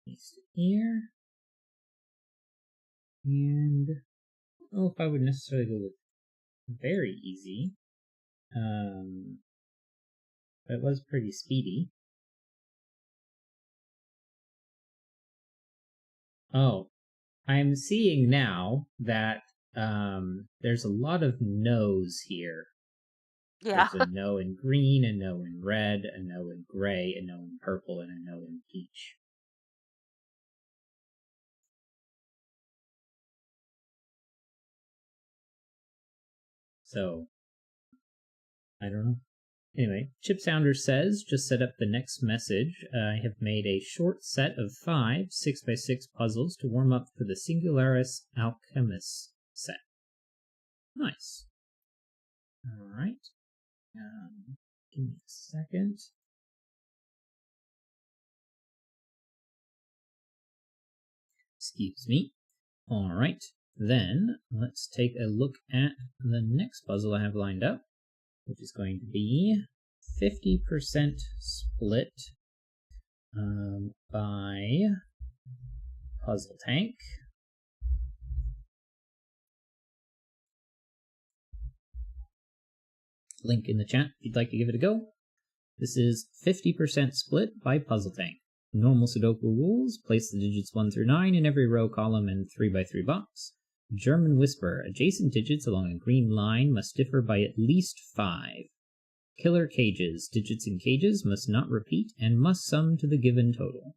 Paste it here. And I don't know if I would necessarily go with very easy. But it was pretty speedy. Oh, I'm seeing now that there's a lot of no's here. Yeah. There's a no in green, a no in red, a no in gray, a no in purple, and a no in peach. So, I don't know. Anyway, Chip Sounder says, just set up the next message. I have made a short set of 5 6x6 puzzles to warm up for the Singularis Alchemist set. Nice. Alright. Give me a second. Excuse me. Alright, then let's take a look at the next puzzle I have lined up, which is going to be 50% split by Puzzle Tank. Link in the chat if you'd like to give it a go. This is 50% split by Puzzle Tank. Normal Sudoku rules: place the digits 1 through 9 in every row, column, and 3x3 box. German Whisper: adjacent digits along a green line must differ by at least 5. Killer Cages: digits in cages must not repeat and must sum to the given total.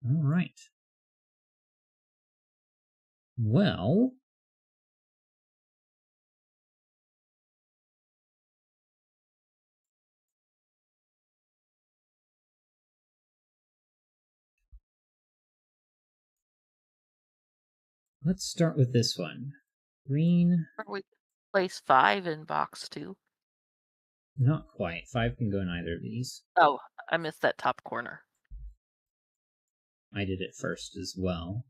Alright. Well, let's start with this one. Green. We place 5 in box 2. Not quite. 5 can go in either of these. Oh, I missed that top corner. I did it first as well.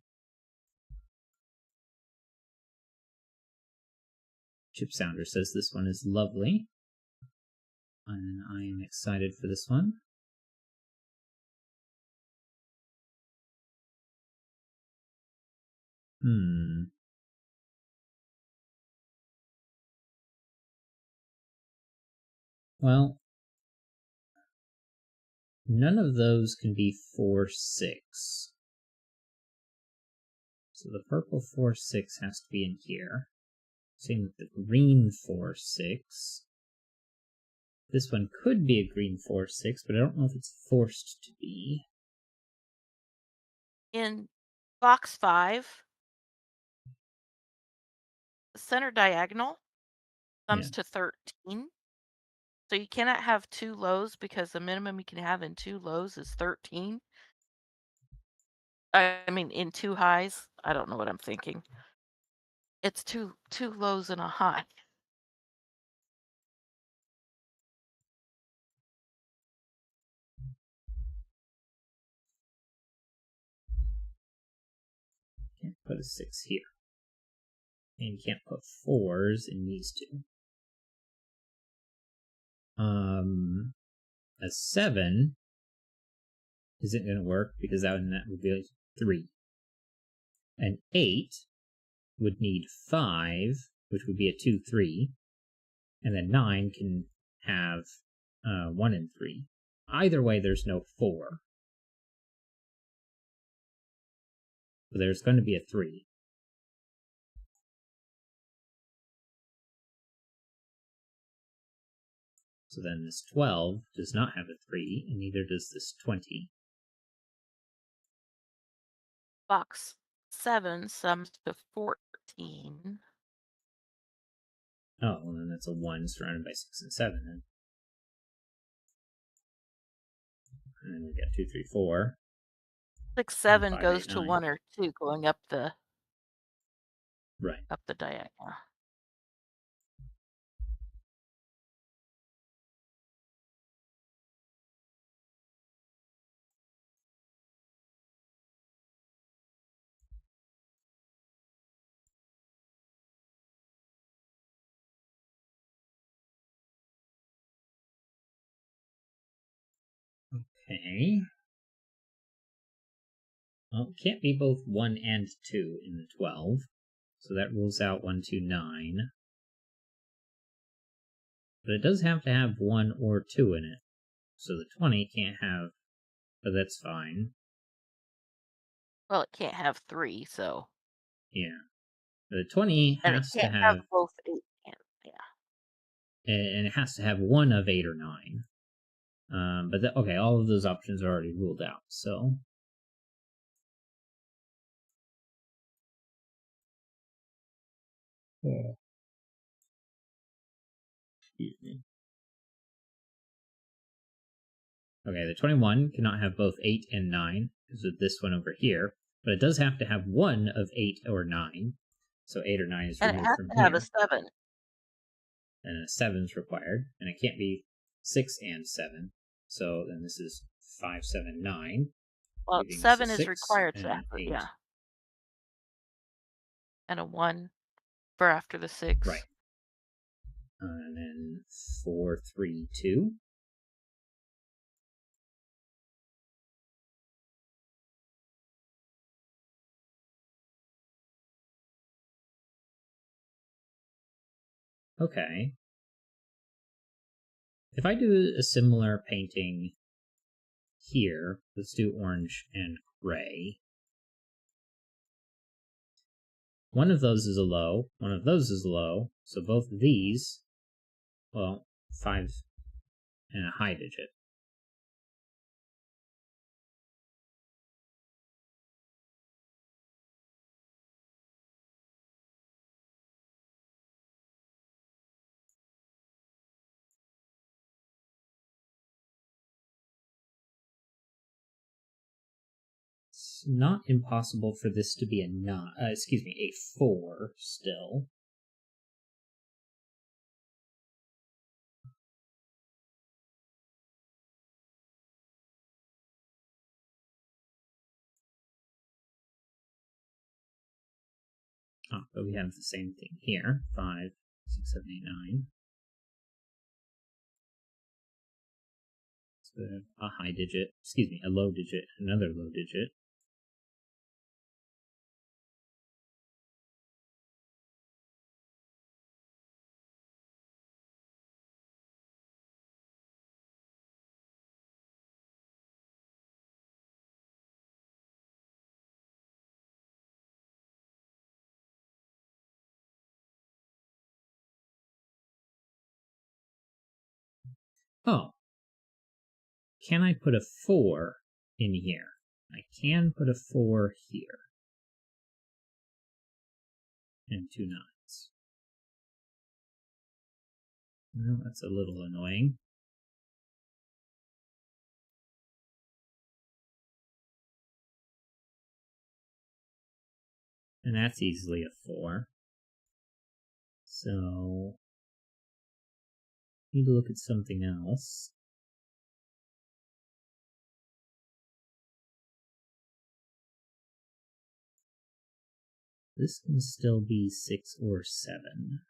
Chip Sounder says this one is lovely. And I am excited for this one. Well, none of those can be 4, 6. So the purple 4, 6 has to be in here. Same with the green 4, 6. This one could be a green 4, 6, but I don't know if it's forced to be. In box 5, the center diagonal sums to 13. So you cannot have 2 lows because the minimum you can have in 2 lows is 13. I mean, in 2 highs. I don't know what I'm thinking. It's two lows and a high. Can't put a 6 here. And you can't put 4s in these two. A 7 isn't going to work because that would be 3. An 8 would need 5, which would be a 2, 3. And then 9 can have 1 and 3. Either way, there's no 4. So there's going to be a 3. So then this 12 does not have a 3, and neither does this 20. Box 7 sums to 14. Oh, well then that's a 1 surrounded by 6 and 7 then. And then we got 2, 3, 4. 6, 7 5, goes 8, to 9. 1 or 2 going up the Right. up the diagonal. Okay. Well, it can't be both 1 and 2 in the 12, so that rules out 1, 2, 9. But it does have to have 1 or 2 in it, so the 20 can't have, but that's fine. Well, it can't have 3, so. Yeah. The 20 And it has to can't have have, both 8 and, yeah. and it has to have 1 of 8 or 9. Okay, all of those options are already ruled out, so. Yeah. Excuse me. Okay, the 21 cannot have both 8 and 9, because of this one over here, but it does have to have 1 of 8 or 9, so 8 or 9 is And it removed has from to have a here, 7. and a 7 is required, and it can't be 6 and 7, so then this is 5, 7, 9, Well, leaving us a 7 is 6 required and so an after, 8. yeah. And a 1 for after the Right. 6. And then 4, 3, 2. Okay. If I do a similar painting here, let's do orange and gray. One of those is a low, one of those is low, so both of these, well, 5 and a high digit. It's not impossible for this to be a 4 still. But we have the same thing here. 5, 6, 7, 8, 9. So we have a high digit, a low digit, another low digit. Oh, can I put a 4 in here? I can put a 4 here. And 2 9s. Well, that's a little annoying. And that's easily a 4. So, need to look at something else. This can still be 6 or 7.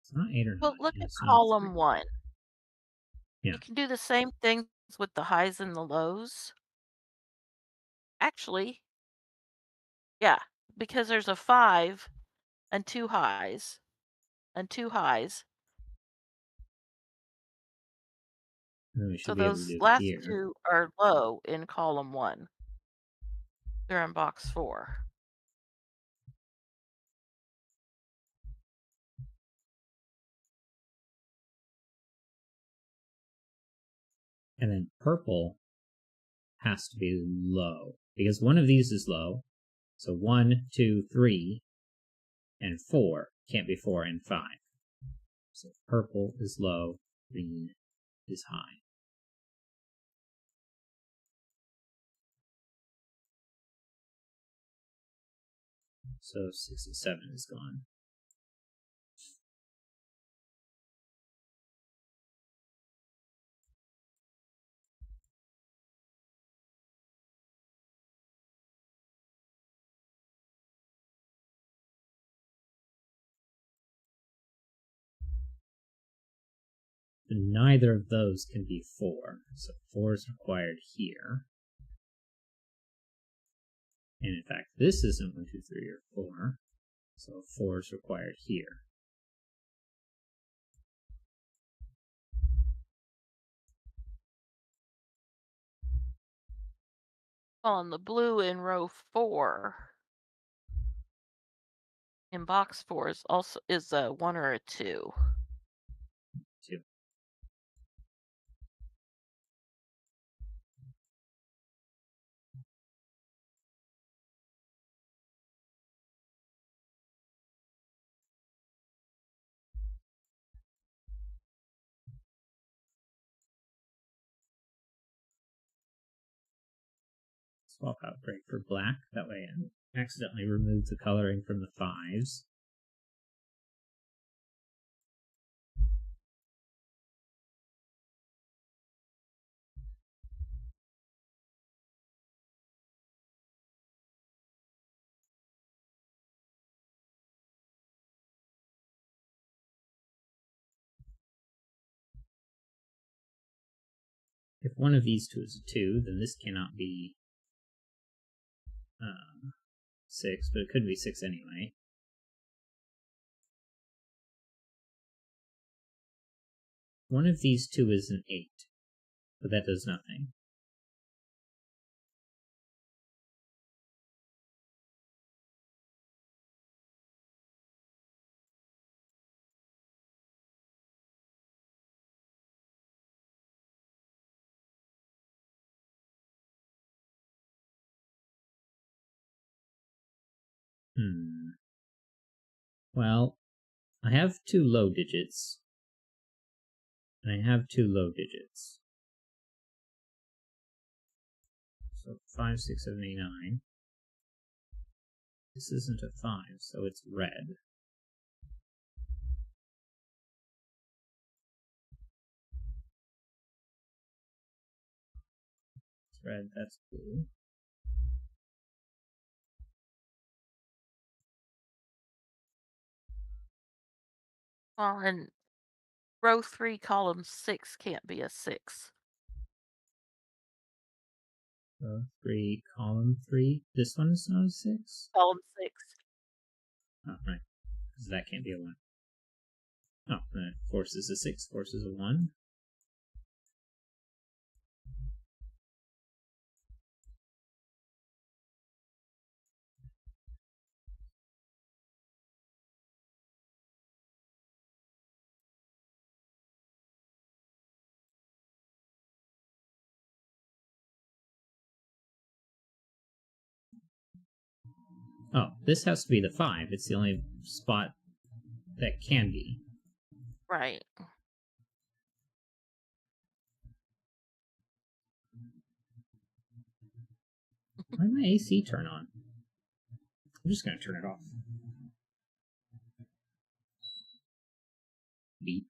It's not 8 or 9, Well, look and at it's not 3. column 1. Yeah. You can do the same things with the highs and the lows. Actually, yeah, because there's a 5 and 2 highs and 2 highs. And then we So should be able to those do it last here. 2 are low in column 1. They're in box 4. And then purple has to be low, because one of these is low. So 1, 2, 3, and 4 can't be 4 and 5. So purple is low, green is high. So 6 and 7 is gone. But neither of those can be 4, so 4 is required here. And in fact, this isn't 1, 2, 3, or 4, so 4 is required here. On the blue in row 4, in box 4 is a 1 or a 2. 2. Swap out gray for black, that way I accidentally remove the coloring from the 5s. If one of these two is a 2, then this cannot be 6, but it could be 6 anyway. One of these two is an 8, but that does nothing. Well, I have 2 low digits, and I have 2 low digits. So 5, 6, 7, 8, 9. This isn't a 5, so it's red. It's red, that's blue. Well, and row 3, column 6 can't be a 6. Row 3, column 3. This one is not a 6? Column 6. Oh, right. Because that can't be a 1. Oh, force is a 6, force is a 1. Oh, this has to be the 5. It's the only spot that can be. Right. Why did my AC turn on? I'm just going to turn it off. Beep.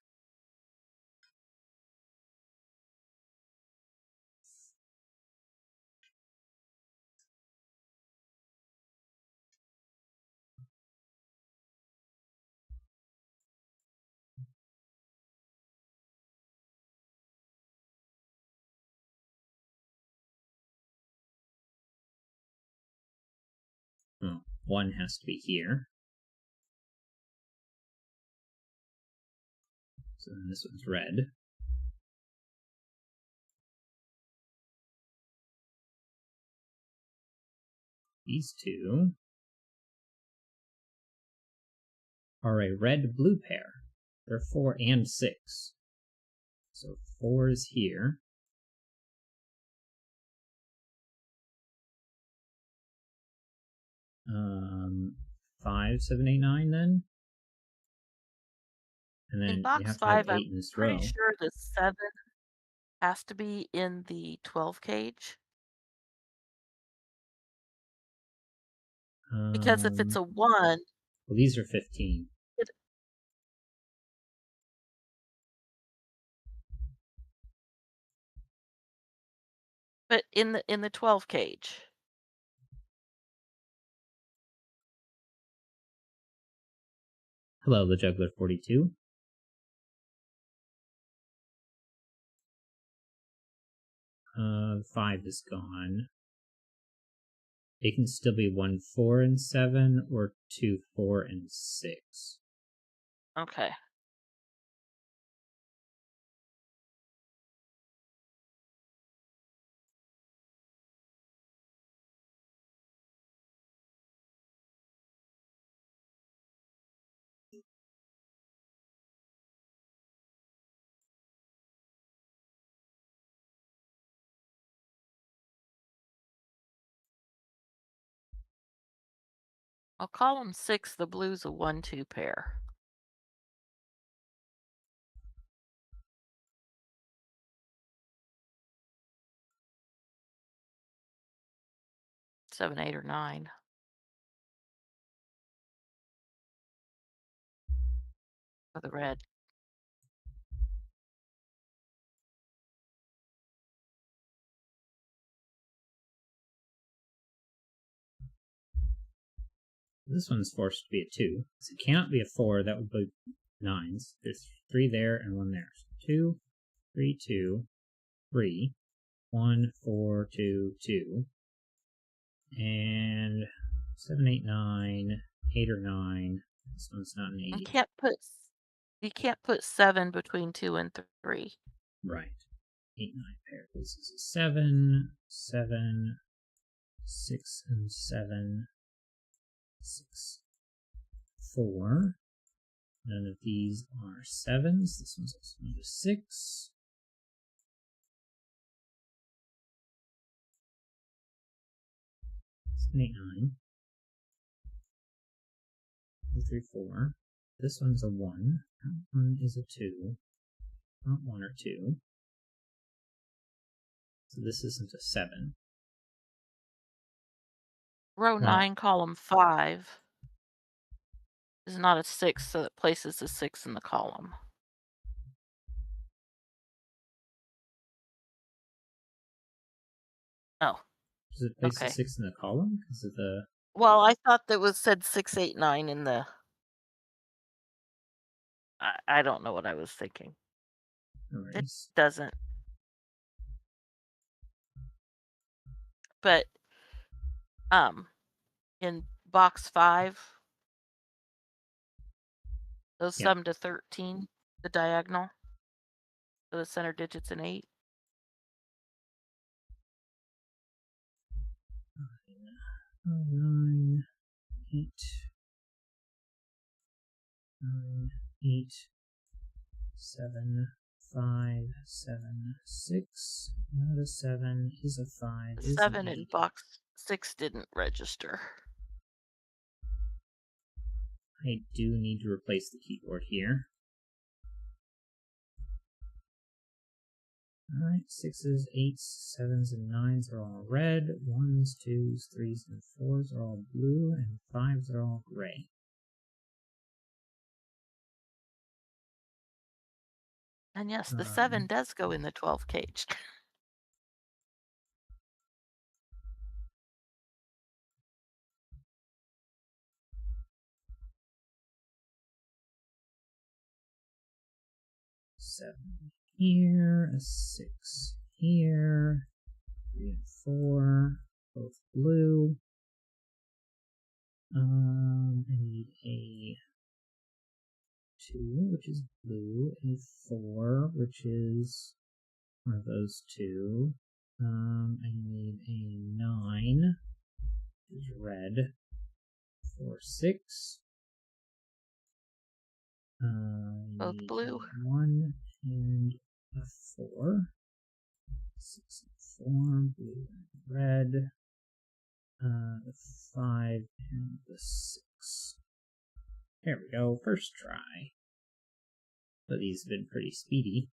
Oh, 1 has to be here. So then this one's red. These two are a red-blue pair. They're 4 and 6. So 4 is here. Um, 5, 7, 8, 9 then? And then In you box have to have 5, I'm 8 in this pretty row. sure the 7 has to be in the 12 cage. Because if it's a 1... Well, these are 15. But in the 12 cage. Hello, the Juggler 42. 5 is gone. It can still be 1, 4, and 7, or 2, 4, and 6. Okay. Well, column 6, the blue's a 1-2 pair. Seven, 8, or 9. For the red. This one's forced to be a 2. So it cannot be a 4, that would be 9s. There's 3 there and 1 there. So 2, 3, 2, 3, 1, 4, 2, 2. And 7, 8, 9, 8 or 9. This one's not an 8. You can't put 7 between 2 and 3. Right. 8, 9 pair. This is a 7, 7, 6, and 7, 6, 4. None of these are 7s. This one's also a 6. 7, 8, 9. 2, 3, 4. This one's a 1. That one is a 2. Not 1 or 2. So this isn't a 7. Row 9, column 5 is not a 6, so it places a 6 in the column. Oh. Does it place a 6 in the column? Because of the... Well, I thought that was said 6, 8, 9 in the... I don't know what I was thinking. It doesn't. But in box 5, those sum to 13, the diagonal. So the center digit's an 8. 9, 8, 9, 8, 7, 5, 7, 6. Not a 7, is a 5, is 7 an 8. in box 6 didn't register. I do need to replace the keyboard here. Alright, 6s, 8s, 7s, and 9s are all red. 1s, 2s, 3s, and 4s are all blue, and 5s are all gray. And yes, the 7 does go in the 12 cage. Seven here, a 6 here, 3 and 4, both blue. I need a 2, which is blue, a 4, which is one of those two. I need a 9, which is red, 4, 6. Both blue. 1 and a 4. 6 and 4, blue and red. The 5 and the 6. There we go, first try. But these have been pretty speedy.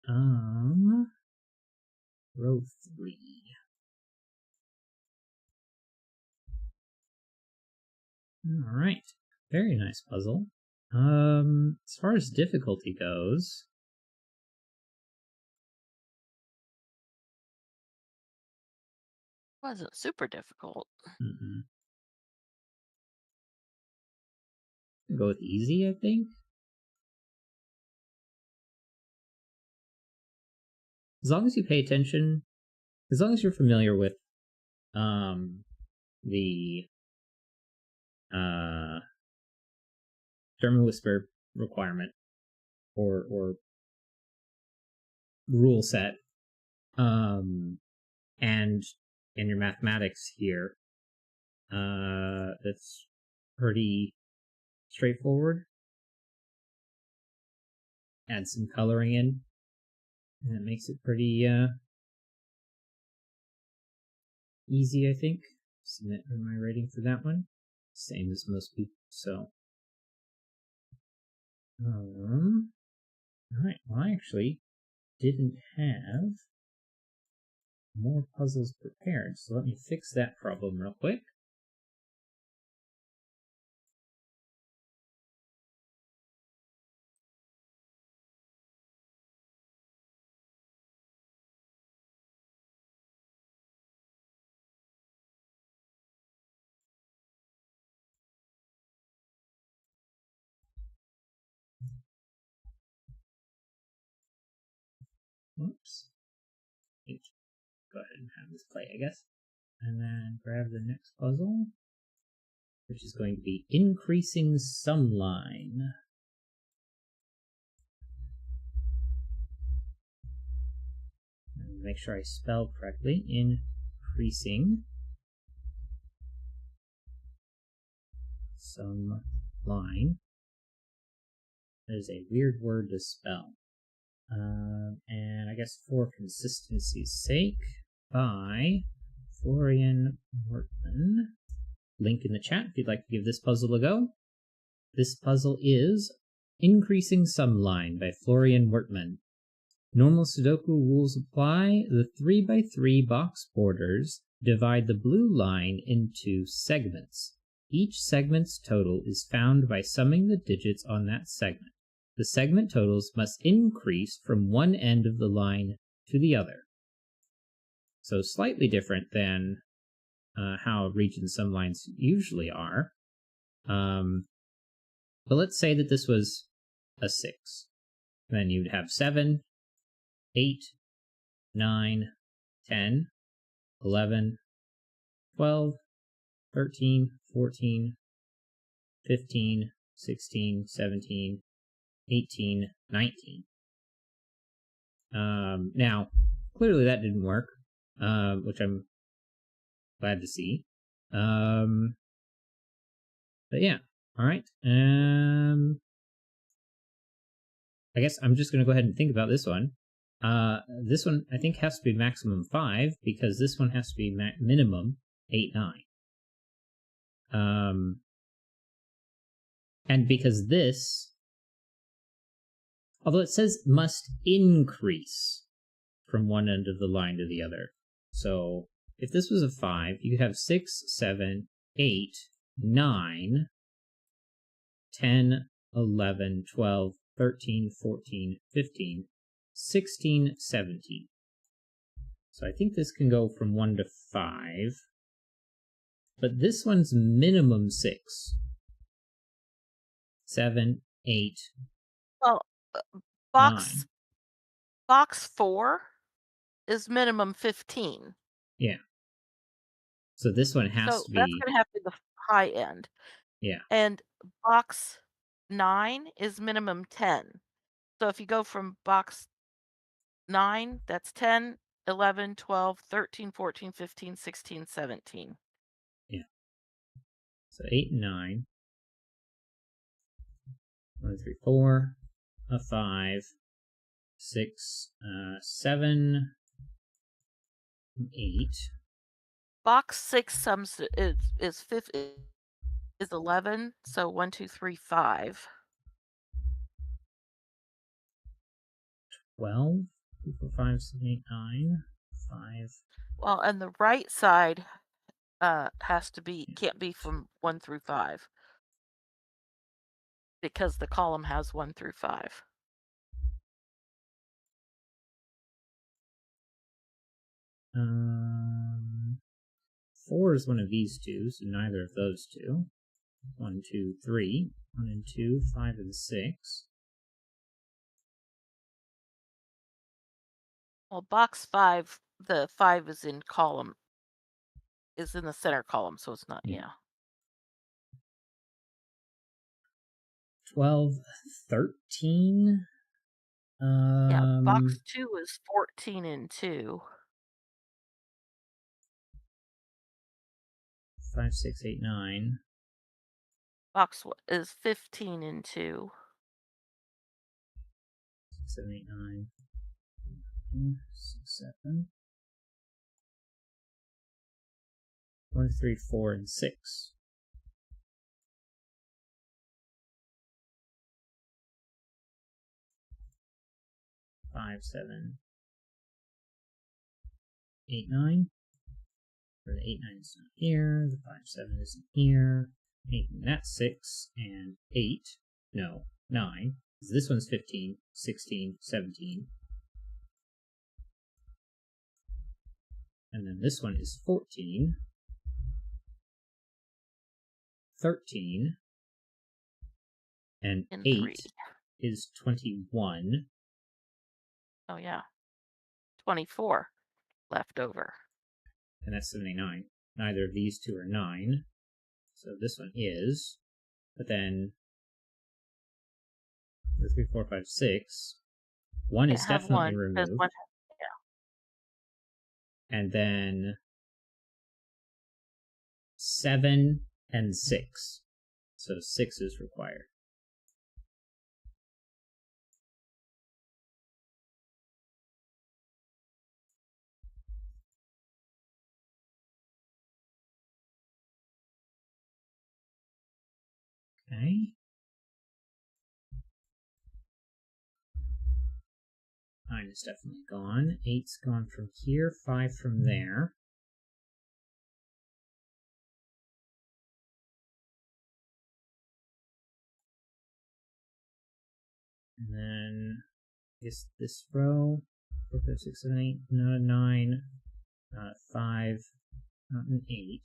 Row 3. Alright, very nice puzzle. As far as difficulty goes, Wasn't super difficult. Go with easy, I think. As long as you pay attention as long as you're familiar with the German Whisper requirement or rule set, and in your mathematics here, that's pretty straightforward. Add some coloring in, and it makes it pretty easy, I think. Submit my rating for that one. Same as most people, so. Alright, well, I actually didn't have more puzzles prepared, so let me fix that problem real quick. Whoops. Go ahead and have this play, I guess. And then grab the next puzzle, which is going to be increasing sum line. And make sure I spell correctly. Increasing sum line. That is a weird word to spell. And I guess for consistency's sake, by Florian Wortman. Link in the chat if you'd like to give this puzzle a go. This puzzle is Increasing Sum Line by Florian Wortman. Normal Sudoku rules apply. The 3x3 box borders divide the blue line into segments. Each segment's total is found by summing the digits on that segment. The segment totals must increase from one end of the line to the other. So slightly different than how region sum lines usually are. But let's say that this was a 6. Then you'd have 7, 8, 9, 10, 11, 12, 13, 14, 15, 16, 17, 18, 19. Now, clearly that didn't work, which I'm glad to see. But yeah, all right. I guess I'm just going to go ahead and think about this one. This one, I think, has to be maximum 5, because this one has to be minimum 8, 9. And because this, although it says must increase from one end of the line to the other. So if this was a 5, you could have 6, 7, 8, 9, 10, 11, 12, 13, 14, 15, 16, 17. So I think this can go from 1 to 5. But this one's minimum 6. 7, 8, Well, 9. box 4 is minimum 15. Yeah. So this one has So to that's be... going to have to be the high end. Yeah. And box 9 is minimum 10. So if you go from box 9, that's 10, 11, 12, 13, 14, 15, 16, 17. Yeah. So 8 and 9. 1, 3, 4, a 5, 6, 7, 8. Box 6 sums is 11, so 1, 2, 3, 5. 12, 2, 4, 5, 7, 8, 9, 5. Well, and the right side can't be from 1 through 5 because the column has 1 through 5. Um, 4 is one of these two, so neither of those two. 1, 2, 3. 1 and 2, 5 and 6. Well, box 5 the 5 is in column is in the center column, so it's not, Yeah. yeah. 12, 13. Yeah, box 2 is 14 and 2. 5, 6, 8, 9. Box is 15 and 2. 6, 7, 8, 9. 6, 7. 1, 3, 4, and 6. 5, 7, 8, 9. Or the 8, 9 is not here. The 5, 7 isn't here. 8, and that's 6. And 8. No, 9. This one's 15, 16, 17. And then this one is 14. 13. And 8 3. is 21. Oh, yeah. 24 left over. And that's 79. Neither of these two are 9. So this one is. But then 3, 4, 5, 6. 1 is definitely removed. One, yeah. And then 7 and 6. So 6 is required. Okay. 9 is definitely gone. 8's gone from here. 5 from there. And then I guess this row. 4, 5, 6, 7, 8. Not a 9. Not a 5. Not an 8.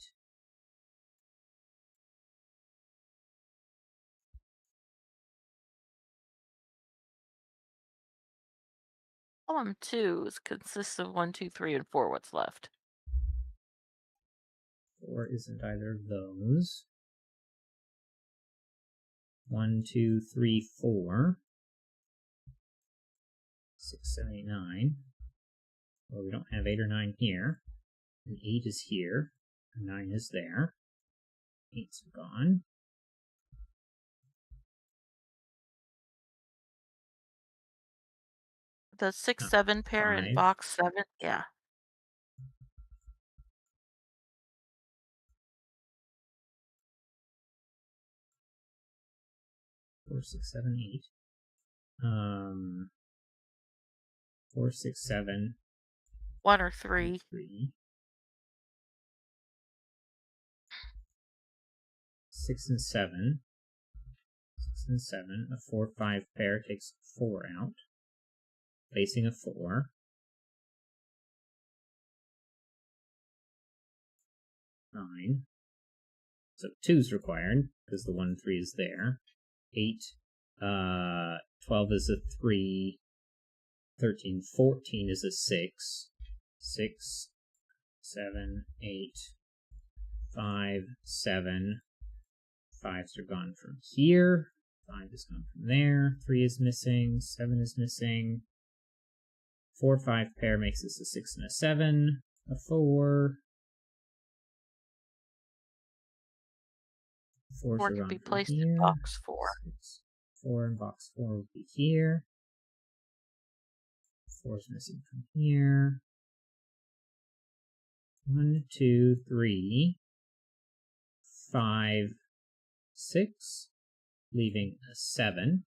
Column 2 consists of 1, 2, 3, and 4. What's left? 4 isn't either of those. 1, 2, 3, 4. 6, 7, 8, 9. Well, we don't have 8 or 9 here. And 8 is here. And 9 is there. 8's gone. The 6, 7 pair 5. in box 7? Yeah. 4, 6, 7, 8. 4, 6, 7. 1 or 3. 3. 6 and 7. 6 and 7. A 4, 5 pair takes 4 out. Placing a 4. 9. So 2 is required, because the 1 and 3 is there. 8. 12 is a 3. 13, 14 is a 6. 6, 7, 8. 5, 7. 5s are gone from here. 5 is gone from there. 3 is missing. 7 is missing. 4, 5 pair makes this a 6 and a 7. A 4. 4s 4 are can gone be from placed here. in box 4. 6, 4 in box 4 will be here. 4 is missing from here. 1, 2, 3, 5, 6, leaving a 7.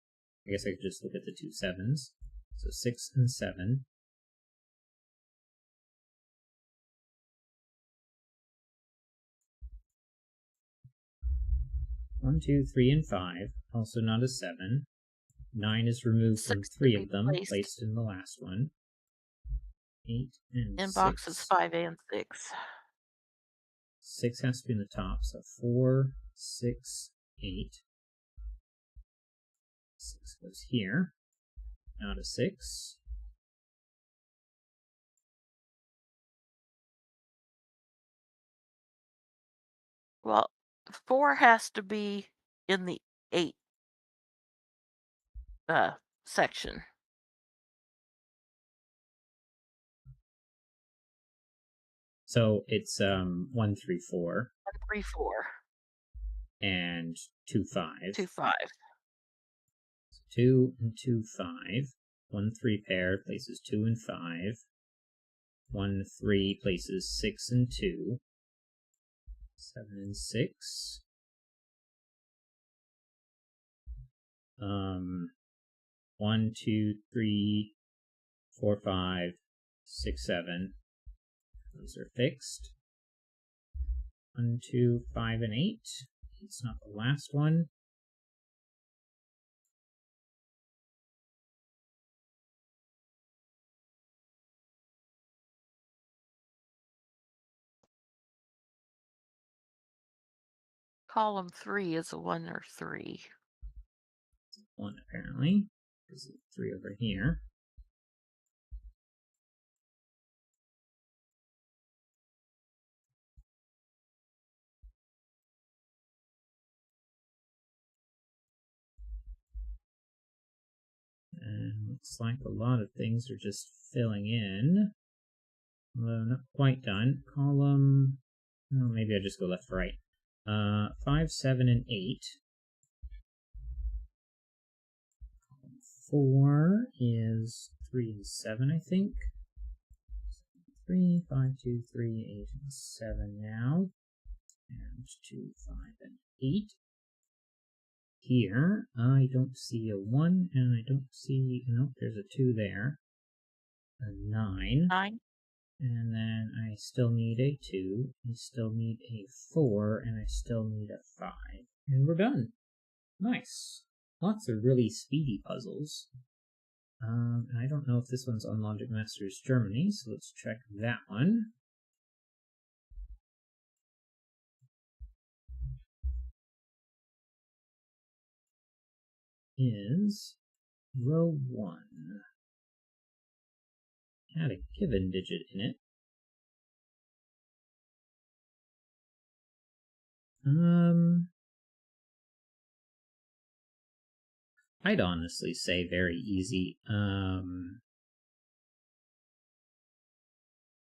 I guess I could just look at the two 7s. So 6 and 7. 1, 2, 3, and 5. Also not a 7. 9 is removed from 3 of them, placed in the last one. 8 and in 6. boxes 5 and 6. 6 has to be in the top, so 4, 6, 8. 6 goes here. Not a 6. Well, 4 has to be in the 8 section. So it's 134 134. and 25. 25. 2 and 2, 5. 1 3 pair places 2 and 5. 1 3 places 6 and 2. 7 and 6. 1 2 3 4 5 6 7. Those are fixed. 1 2 5 and 8. It's not the last one. Column 3 is a 1 or 3. 1 apparently. There's 3 over here. And looks like a lot of things are just filling in. Although not quite done. Column. Oh, maybe I just go left to right. 5, 7, and 8. Column 4 is 3 and 7, I think. 3, 5, 2, 3, 8, and 7 now. And 2, 5, and 8. Here, I don't see a 1, and I don't see. Nope, there's a 2 there. A 9. 9. And then I still need a 2, I still need a 4, and I still need a 5. And we're done. Nice. Lots of really speedy puzzles. I don't know if this one's on Logic Masters Germany, so let's check that one. Is row 1. Had a given digit in it. I'd honestly say very easy.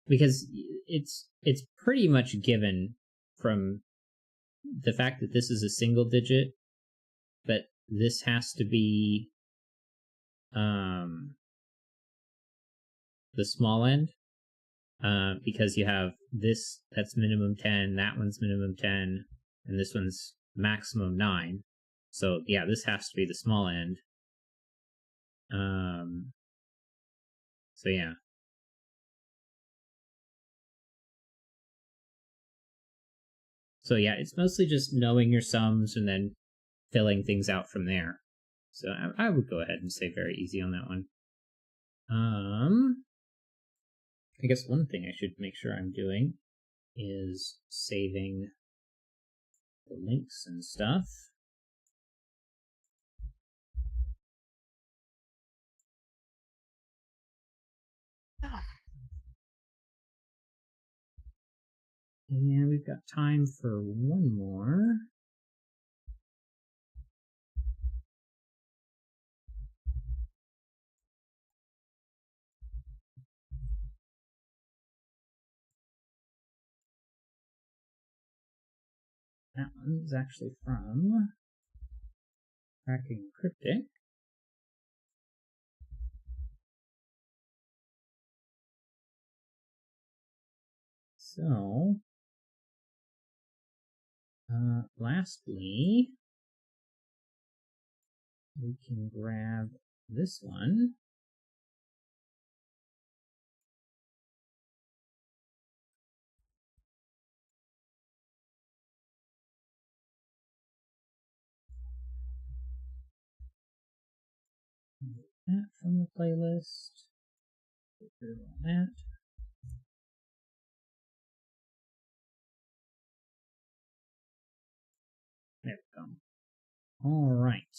Because it's pretty much given from the fact that this is a single digit, but this has to be the small end, because you have this that's minimum 10, that one's minimum 10, and this one's maximum 9. So yeah, this has to be the small end. So yeah. So yeah, it's mostly just knowing your sums and then filling things out from there. So I would go ahead and say very easy on that one. I guess one thing I should make sure I'm doing is saving the links and stuff. Oh. And we've got time for one more. That one's actually from Cracking Cryptic. So, lastly, we can grab this one. That from the playlist. Go through all that. There we go. All right.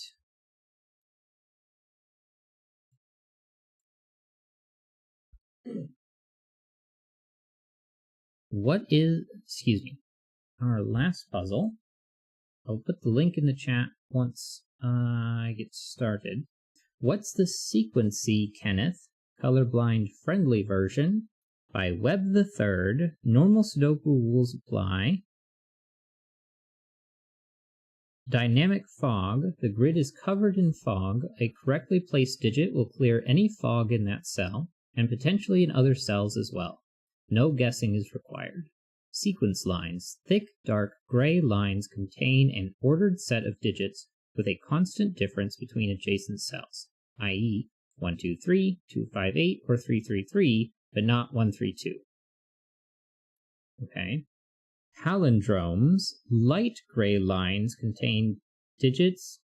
Excuse me. our last puzzle. I'll put the link in the chat once I get started. What's the Sequency, Kenneth? Colorblind friendly version by Webb the Third. Normal Sudoku rules apply. Dynamic fog. The grid is covered in fog. A correctly placed digit will clear any fog in that cell, and potentially in other cells as well. No guessing is required. Sequence lines. Thick, dark, gray lines contain an ordered set of digits with a constant difference between adjacent cells, i.e. 123, 258, or 333, but not 132. Okay. Palindromes. Light gray lines contain digits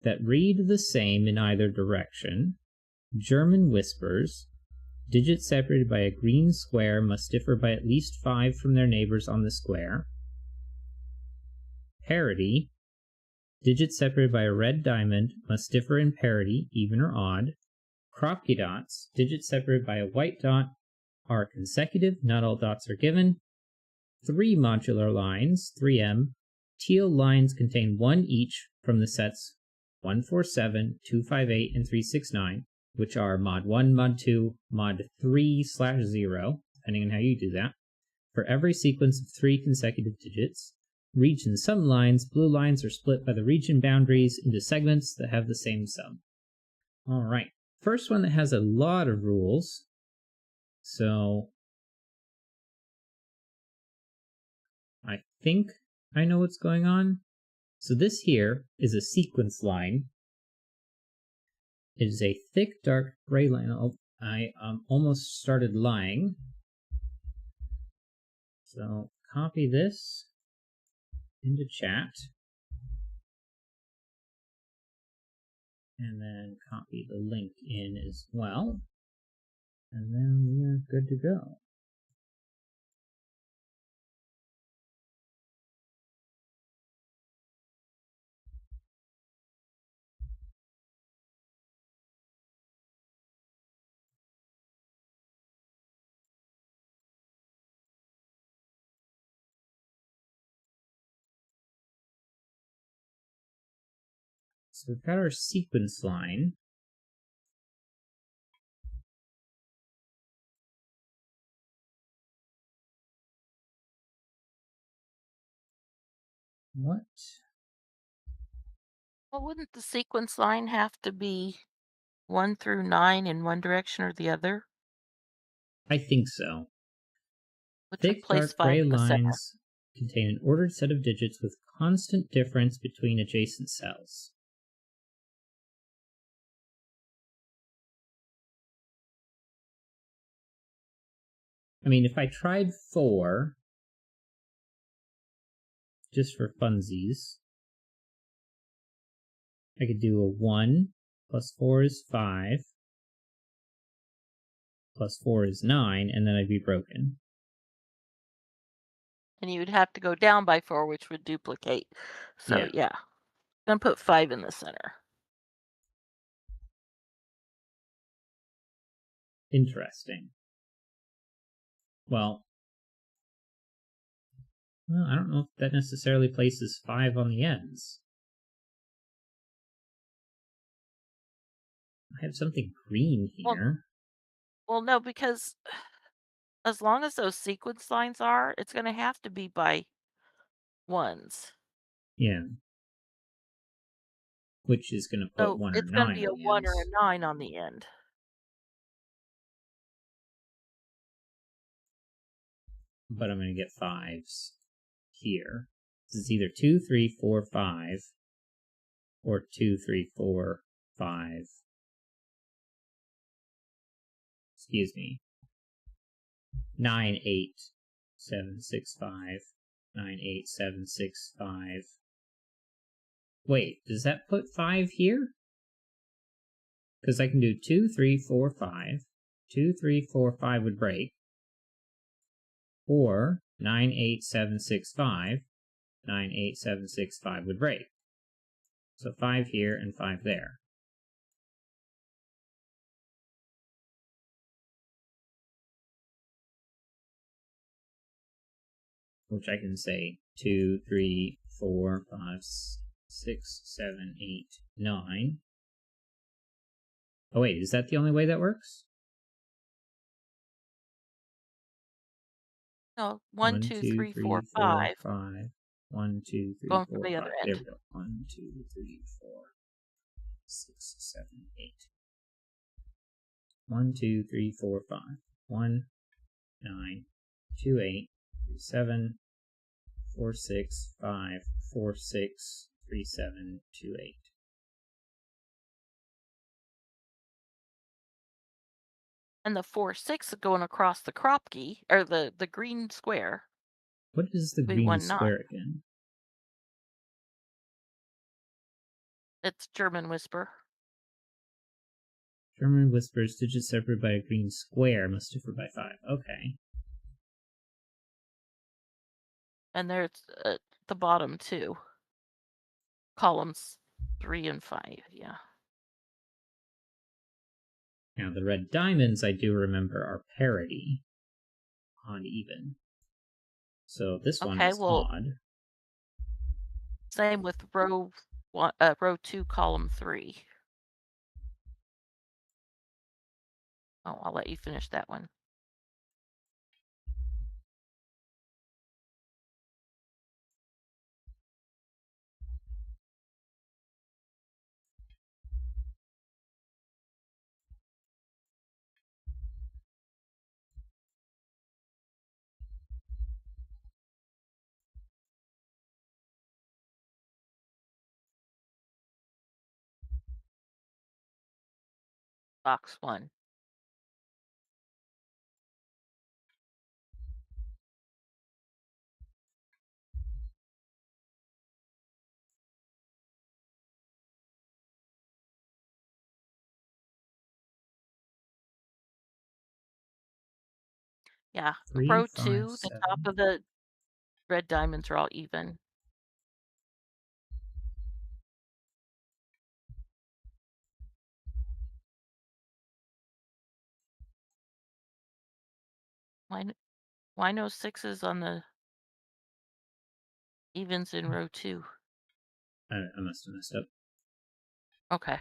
that read the same in either direction. German whispers. Digits separated by a green square must differ by at least 5 from their neighbors on the square. Parity. Digits separated by a red diamond must differ in parity, even or odd. Kropke dots. Digits separated by a white dot are consecutive, not all dots are given. 3 modular lines, 3M. Teal lines contain 1 each from the sets 147, 258, and 369, which are mod 1, mod 2, mod 3/0, depending on how you do that, for every sequence of 3 consecutive digits. Region sum lines, blue lines are split by the region boundaries into segments that have the same sum. Alright, first one that has a lot of rules. So I think I know what's going on. So this here is a sequence line. It is a thick, dark gray line. I almost started lying. So copy this into chat. And then copy the link in as well. And then we're good to go. So we've got our sequence line. What? Well, wouldn't the sequence line have to be 1 through 9 in one direction or the other? I think so. Which would Thick, place dark 5 gray in the center. lines contain an ordered set of digits with constant difference between adjacent cells. I mean, if I tried 4, just for funsies, I could do a 1 plus 4 is 5, plus 4 is 9, and then I'd be broken. And you would have to go down by 4, which would duplicate. So yeah. I'm going to put 5 in the center. Interesting. Well, I don't know if that necessarily places 5 on the ends. I have something green here. Well, no, because as long as those sequence lines are, it's going to have to be by ones. Yeah. Which is going to put So 1 or it's going to 9 be on a the 1 or ends. a 9 on the end. But I'm going to get 5s here. This is either 2, 3, 4, 5, or 2, 3, 4, 5. Excuse me. 9, 8, 7, 6, 5. 9, 8, 7, 6, 5. Wait, does that put 5 here? Because I can do 2, 3, 4, 5. 2, 3, 4, 5 would break. Or 9, 8, 7, 6, 5. 9, 8, 7, 6, 5 would break. So 5 here and 5 there. which I can say 2, 3, 4, 5, 6, 7, 8, 9. Oh wait, is that the only way that works? No, 1, 1, 2, 2, 3, 4, 3, 4, 5. 5. 1, 2, 3, Going from 4, the 5. other There end. we go. 1, 2, 3, 4, 6, 7, 8. 1, 2, 3, 4, 5. 1, 9, 2, 8, 7, 4, 6, 5, 4, 6, 3, 7, 2, 8. And the 4, 6 going across the Kropke, or the green square. What is the We green 1, 9. square again? It's German Whisper. German whispers digits separated by a green square must differ by 5. Okay. And there's the bottom 2. Columns 3 and 5, yeah. Now, the red diamonds, I do remember, are parity. Odd even. So this one Okay, is well, odd. same with row 2, column 3. Oh, I'll let you finish that one. Box 1. Yeah, 3, row 5, 2, the 7. top of the red diamonds are all even. Why no 6s on the evens in row 2? I must have messed up. Okay.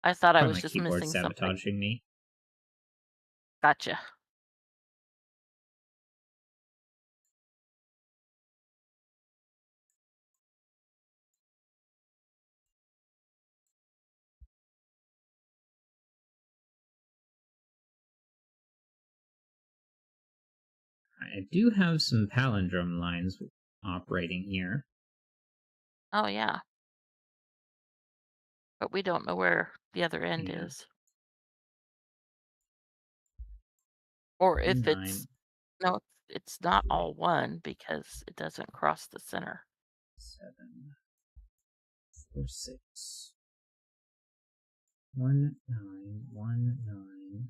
I thought I Probably was my just keyboard missing something. sabotaging me. Gotcha. I do have some palindrome lines operating here. Oh, yeah. But we don't know where the other end Yeah. is. Or if 9, it's... No, it's not 2, 8, all 1 because it doesn't cross the center. 7, 4, 6. 1, 9, 1, 9.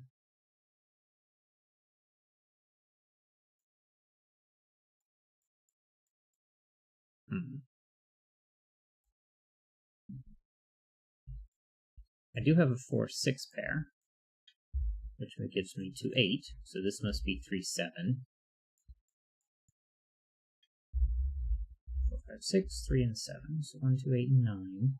I do have a 4, 6 pair, which gives me to 8, so this must be 3, 7. 4, 5, 6, 3, and 7. So 1, 2, 8, and 9.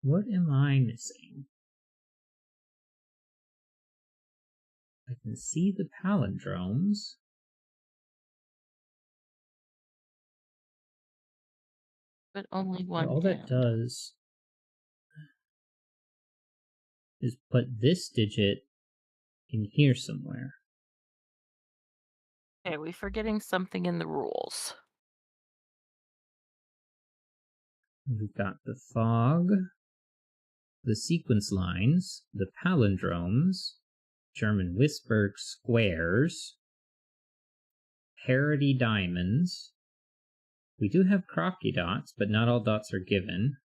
What am I missing? I can see the palindromes. But only But one all that end. does is put this digit in here somewhere. Okay, we forgetting something in the rules. We've got the fog, the sequence lines, the palindromes, German whisper squares, parity diamonds. We do have crocky dots, but not all dots are given.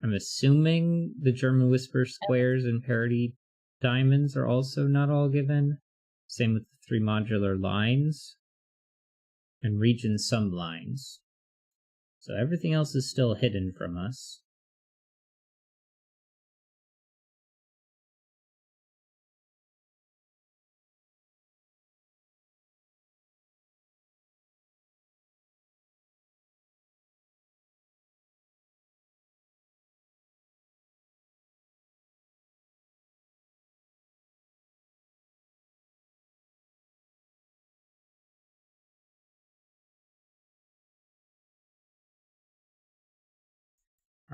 I'm assuming the German whisper squares and parity diamonds are also not all given. Same with the 3 modular lines and region sum lines. So everything else is still hidden from us.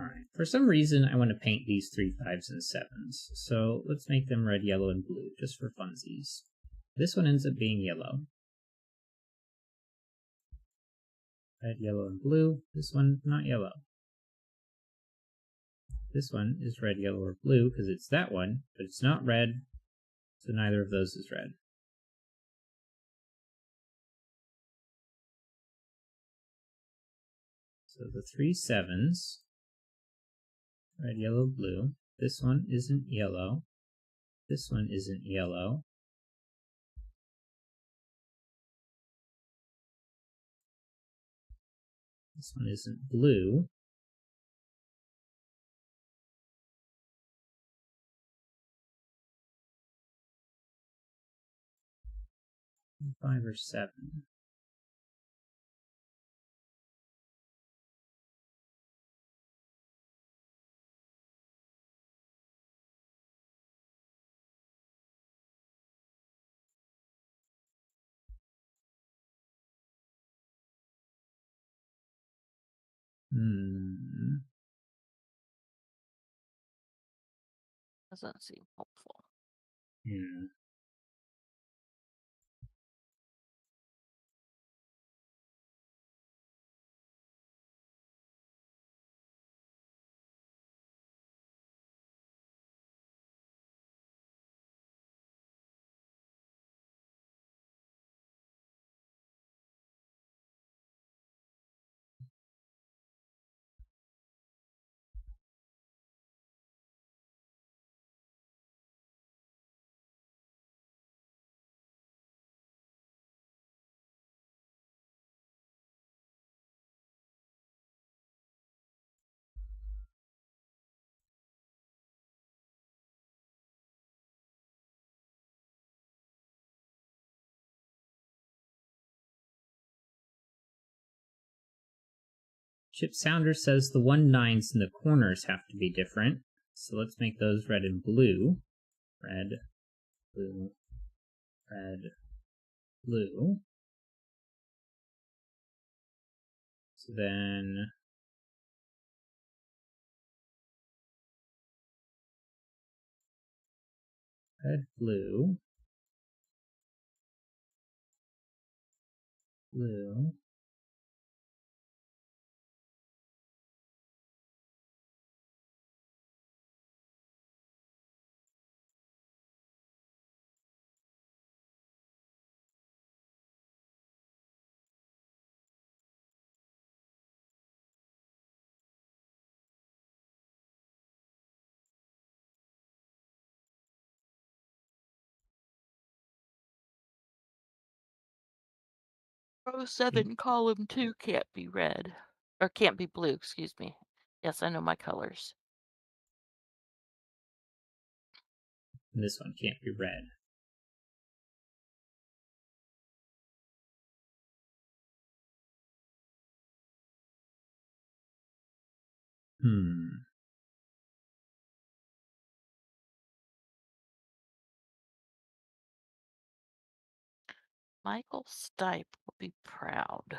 Alright, for some reason I want to paint these 3 5s and 7s, so let's make them red, yellow, and blue, just for funsies. This one ends up being yellow. Red, yellow, and blue. This one, not yellow. This one is red, yellow, or blue, because it's that one, but it's not red, so neither of those is red. So the 3 7s, red, yellow, blue. This one isn't yellow. This one isn't yellow. This one isn't blue. And 5 or 7. Doesn't seem hopeful. Yeah. Chip Sounder says the 1 9s in the corners have to be different. So let's make those red and blue. Red, blue, red, blue. So then red, blue, blue, Row 7, column 2 can't be red. Or can't be blue, excuse me. Yes, I know my colors. and this one can't be red. Michael Stipe will be proud.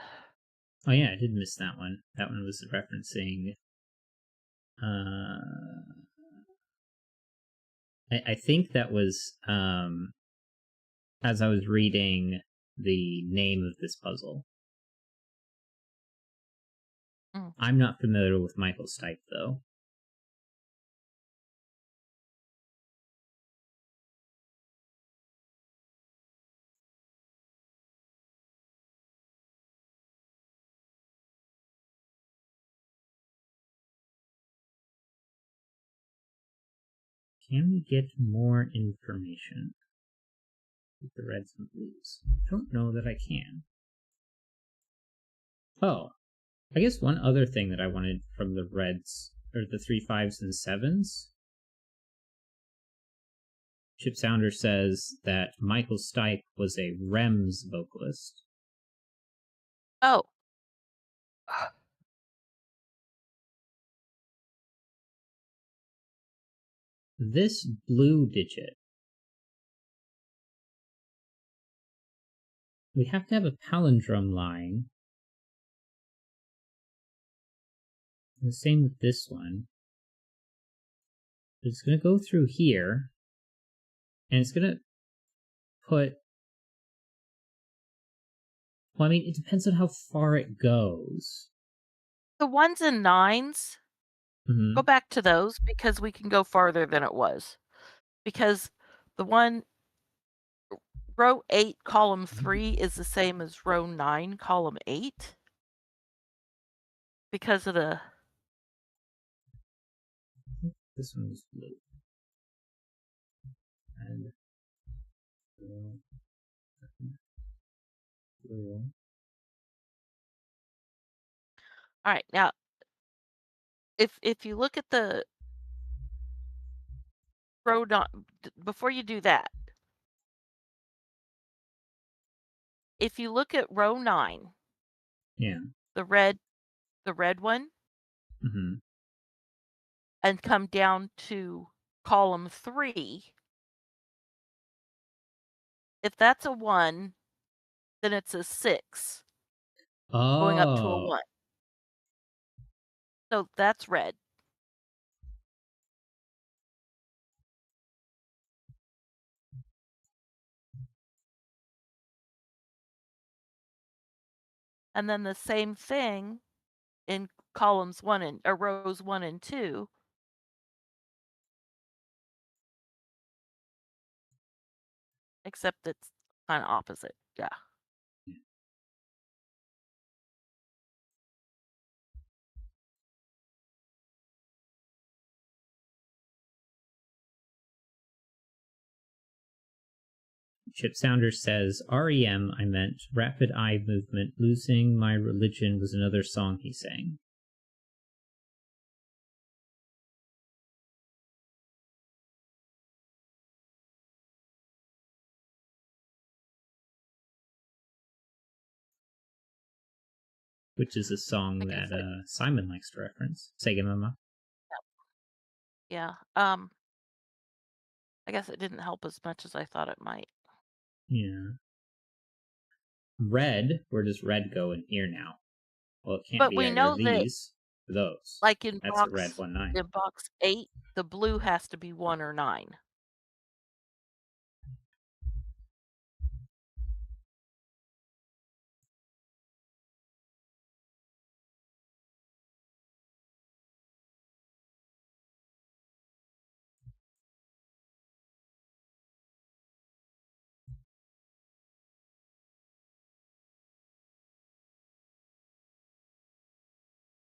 Oh yeah, I did miss that one. That one was referencing I think that was as I was reading the name of this puzzle. Mm. I'm not familiar with Michael's type, though. Can we get more information with the reds and blues? I don't know that I can. Oh, I guess one other thing that I wanted from the reds, or the 3 5s and 7s. Chip Sounder says that Michael Stipe was a REMS vocalist. Oh. This blue digit, we have to have a palindrome line. The same with this one. It's going to go through here, and it's going to put... Well, I mean, it depends on how far it goes. The 1s and 9s, Mm-hmm. go back to those because we can go farther than it was. Because the one, row 8, column 3 is the same as row 9, column 8. Because of the... This one is blue. And blue. Blue. All right, now, if you look at the row 9, before you do that, if you look at row 9, Yeah. the red one, Mm-hmm. and come down to column 3, if that's a 1, then it's a 6 going up to a Oh. 1. So that's red. And then the same thing in columns 1 and or rows 1 and 2. Except it's kind of opposite. Yeah. Chip Sounder says, REM, I meant Rapid Eye Movement. Losing My Religion was another song he sang. Which is a song I guess that Simon likes to reference. Sega Mama. Yeah. I guess it didn't help as much as I thought it might. Yeah. Red, where does red go in here now? Well, it can't But be we either know of that, these or those. like in That's the red 1-9. box 8, the blue has to be 1 or 9.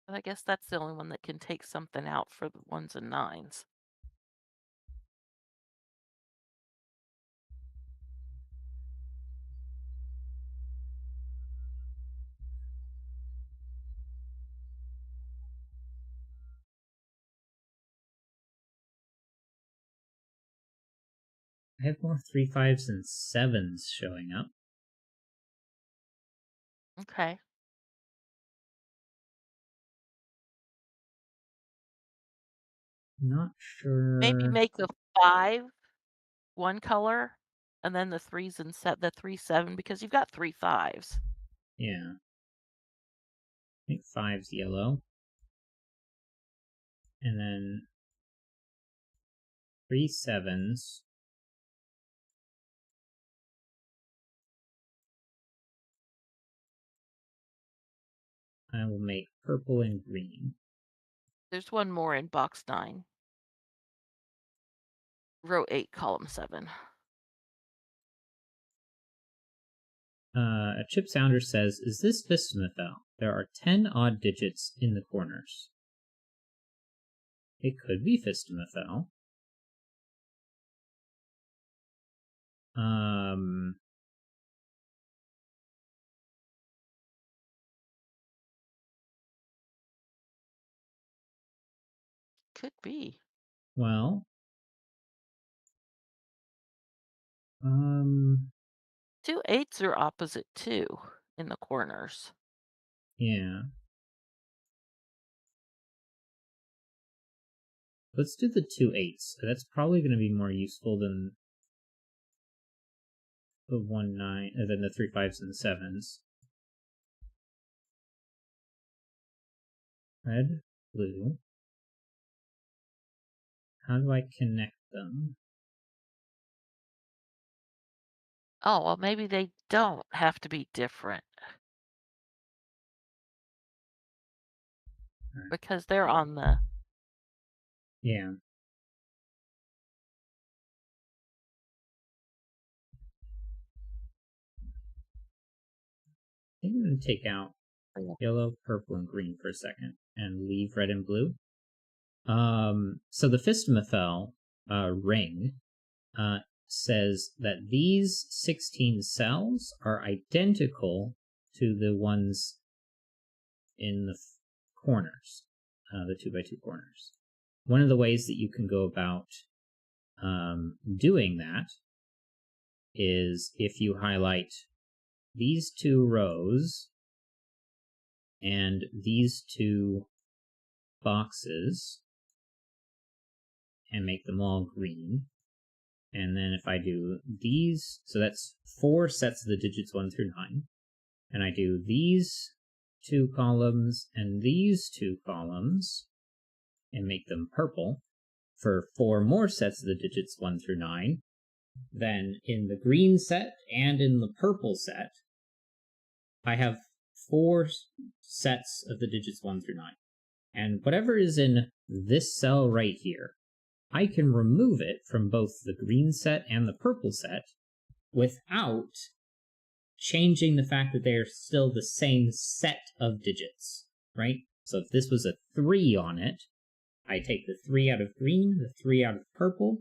But I guess that's the only one that can take something out for the 1s and 9s. I have more 3 5s and 7s showing up. Okay. Not sure. Maybe make the 5 one color and then the 3s and the 3 7 because you've got 3 5s. Yeah. I think 5's yellow. And then 3 7s. I will make purple and green. There's one more in box 9. Row 8, column 7. Chip Sounder says, is this Vistamethel? There are 10 odd digits in the corners. It could be Vistamethel. Could be. Well, 2 8s are opposite too in the corners. yeah. Let's do the 2 8s. That's probably going to be more useful than the 1 9, than the 3 5s and 7s. Red, blue. How do I connect them? Oh, well, maybe they don't have to be different. Right. Because they're on the... Yeah. I think I'm going to take out yellow, purple, and green for a second and leave red and blue. So the Vistamethel ring says that these 16 cells are identical to the ones in the corners, the 2x2 corners. One of the ways that you can go about doing that is if you highlight these 2 rows and these 2 boxes and make them all green. And then if I do these, so that's 4 sets of the digits 1 through 9. And I do these 2 columns and these 2 columns and make them purple for 4 more sets of the digits 1 through 9. Then in the green set and in the purple set, I have 4 sets of the digits 1 through 9. And whatever is in this cell right here, I can remove it from both the green set and the purple set without changing the fact that they are still the same set of digits, right? So if this was a 3 on it, I take the 3 out of green, the 3 out of purple,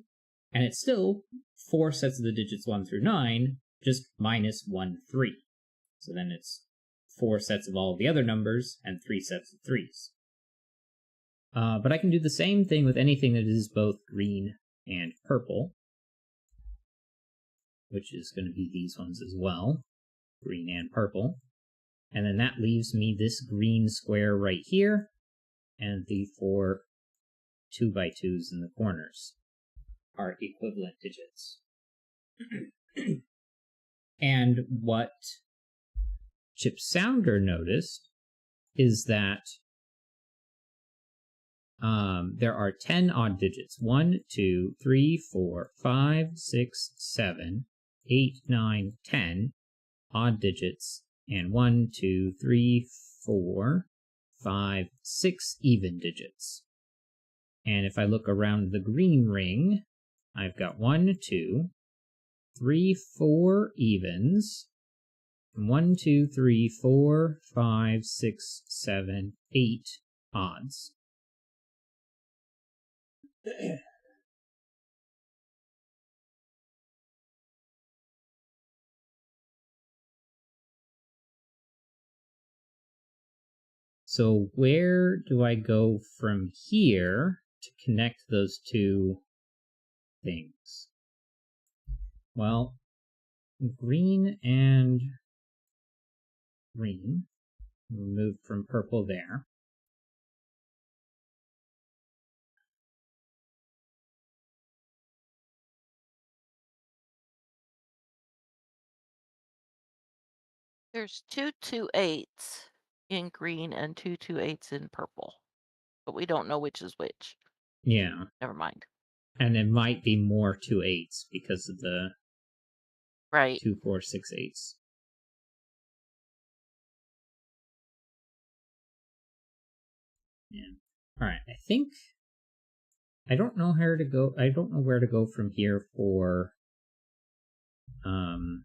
and it's still 4 sets of the digits 1 through 9, just minus 1, 3. So then it's 4 sets of all the other numbers and 3 sets of 3s. But I can do the same thing with anything that is both green and purple, which is going to be these ones as well, green and purple. And then that leaves me this green square right here, and the 4 2x2s in the corners are equivalent digits. And what Chip Sounder noticed is that there are 10 odd digits. 1, 2, 3, 4, 5, 6, 7, 8, 9, 10 odd digits, and 1, 2, 3, 4, 5, 6 even digits. And if I look around the green ring, I've got 1, 2, 3, 4 evens, 1, 2, 3, 4, 5, 6, 7, 8 odds. So where do I go from here to connect those 2 things? Well, green and green, removed from purple there. There's 2 2 8s in green and 2 2 8s in purple. But we don't know which is which. Yeah. Never mind. And it might be more 2 8s because of the Right. 2, 4, 6 8s. Alright, I think... I don't know where to go. I don't know where to go from here for Fistmethal.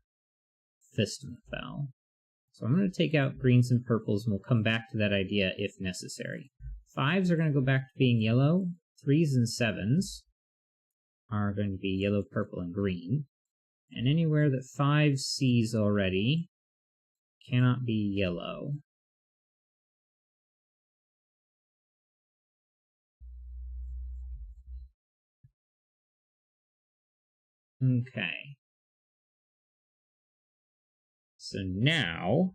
So I'm going to take out greens and purples, and we'll come back to that idea if necessary. 5s are going to go back to being yellow. 3s and 7s are going to be yellow, purple, and green. And anywhere that 5 sees already cannot be yellow. Okay. So now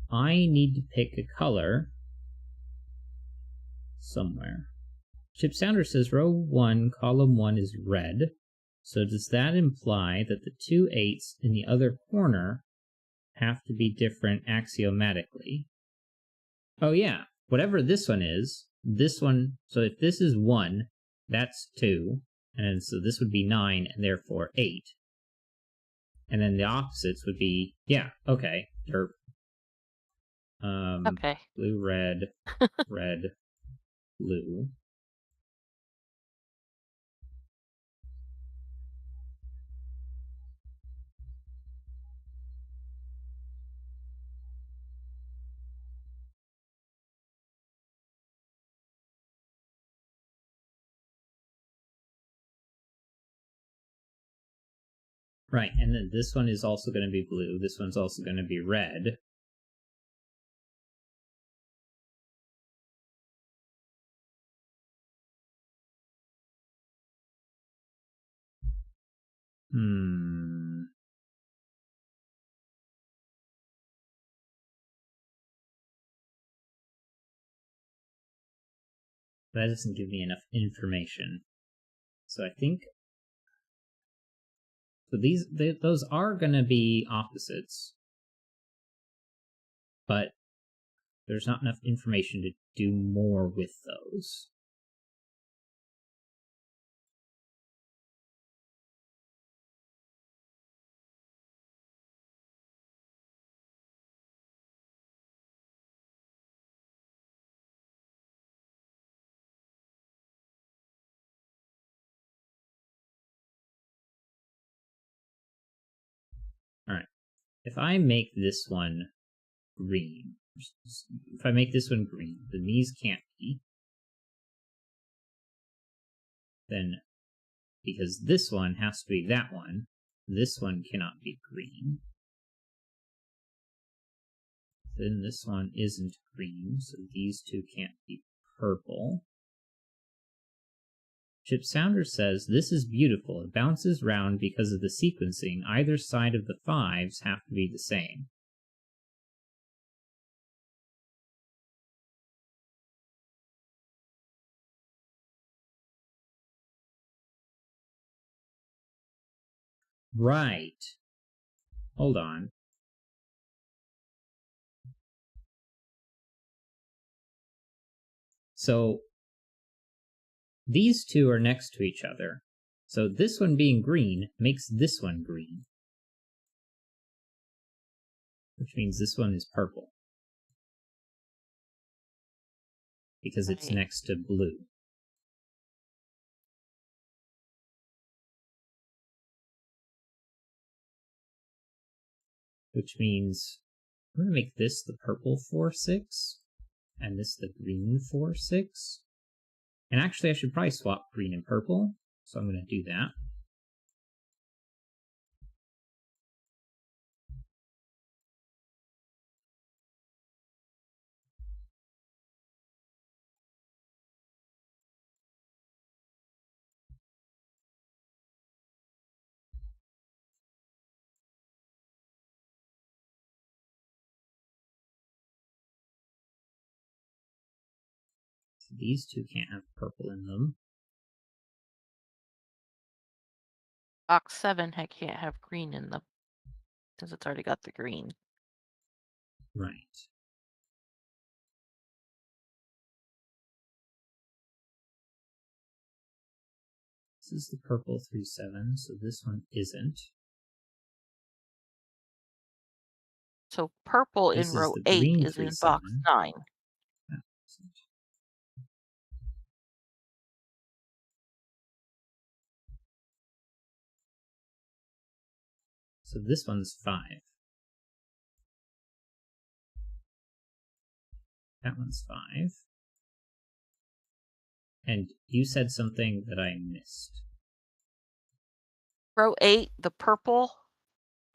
I need to pick a color somewhere. Chip Sounder says row 1, column 1 is red. So does that imply that the 2 8s in the other corner have to be different axiomatically? Oh yeah, whatever this one is, this one, so if this is 1, that's 2, and so this would be 9 and therefore 8. And then the opposites would be, yeah, okay, derp. Okay. Blue, red, red, blue. Right, and then this one is also going to be blue. This one's also going to be red. That doesn't give me enough information. So I think... So those are going to be opposites. But there's not enough information to do more with those. Alright. If I make this one green, then these can't be. Then, because this one has to be that one, this one cannot be green. Then this one isn't green, so these two can't be purple. Chip Sounder says, this is beautiful. It bounces round because of the sequencing. Either side of the 5s have to be the same. Right. Hold on. So these two are next to each other. So this one being green makes this one green. Which means this one is purple. Because it's next to blue. Which means I'm going to make this the purple 4-6. And this the green 4-6. And actually I should probably swap green and purple. So I'm going to do that. So these two can't have purple in them. Box 7 can't have green in them. Because it's already got the green. Right. This is the purple 3-7, so this one isn't. So purple in This is row the 8 green is in box 3-7. 9. So this one's 5. That one's 5. And you said something that I missed. Row 8, the purple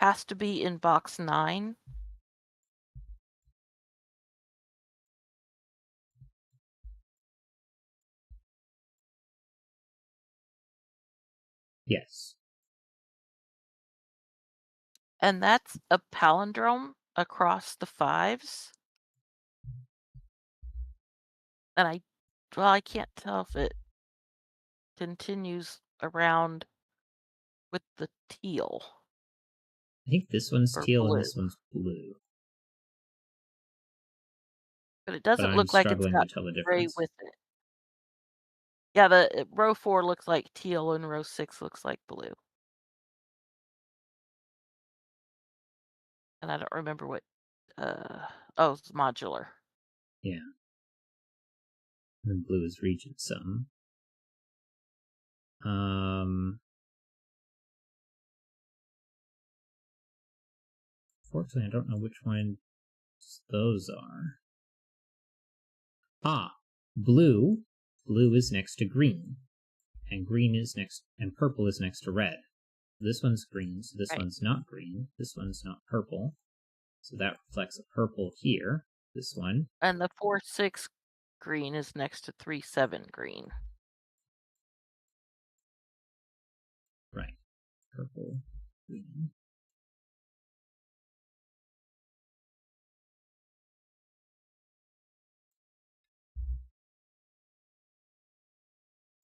has to be in box 9. Yes. And that's a palindrome across the 5s. And I can't tell if it continues around with the teal I think this one's or teal and blue. this one's blue. But it But doesn't I'm look like it's struggling to got tell the gray difference. with it. Yeah, the row 4 looks like teal and row 6 looks like blue. And I don't remember what oh, it's modular. Yeah. And blue is region sum. Fortunately, I don't know which ones those are. Ah, blue. Blue is next to green. And green is next, and purple is next to red. This one's green, so this Right. one's not green. This one's not purple. So that reflects a purple here. This one. And the 4-6 green is next to 3-7 green. Right. Purple, green.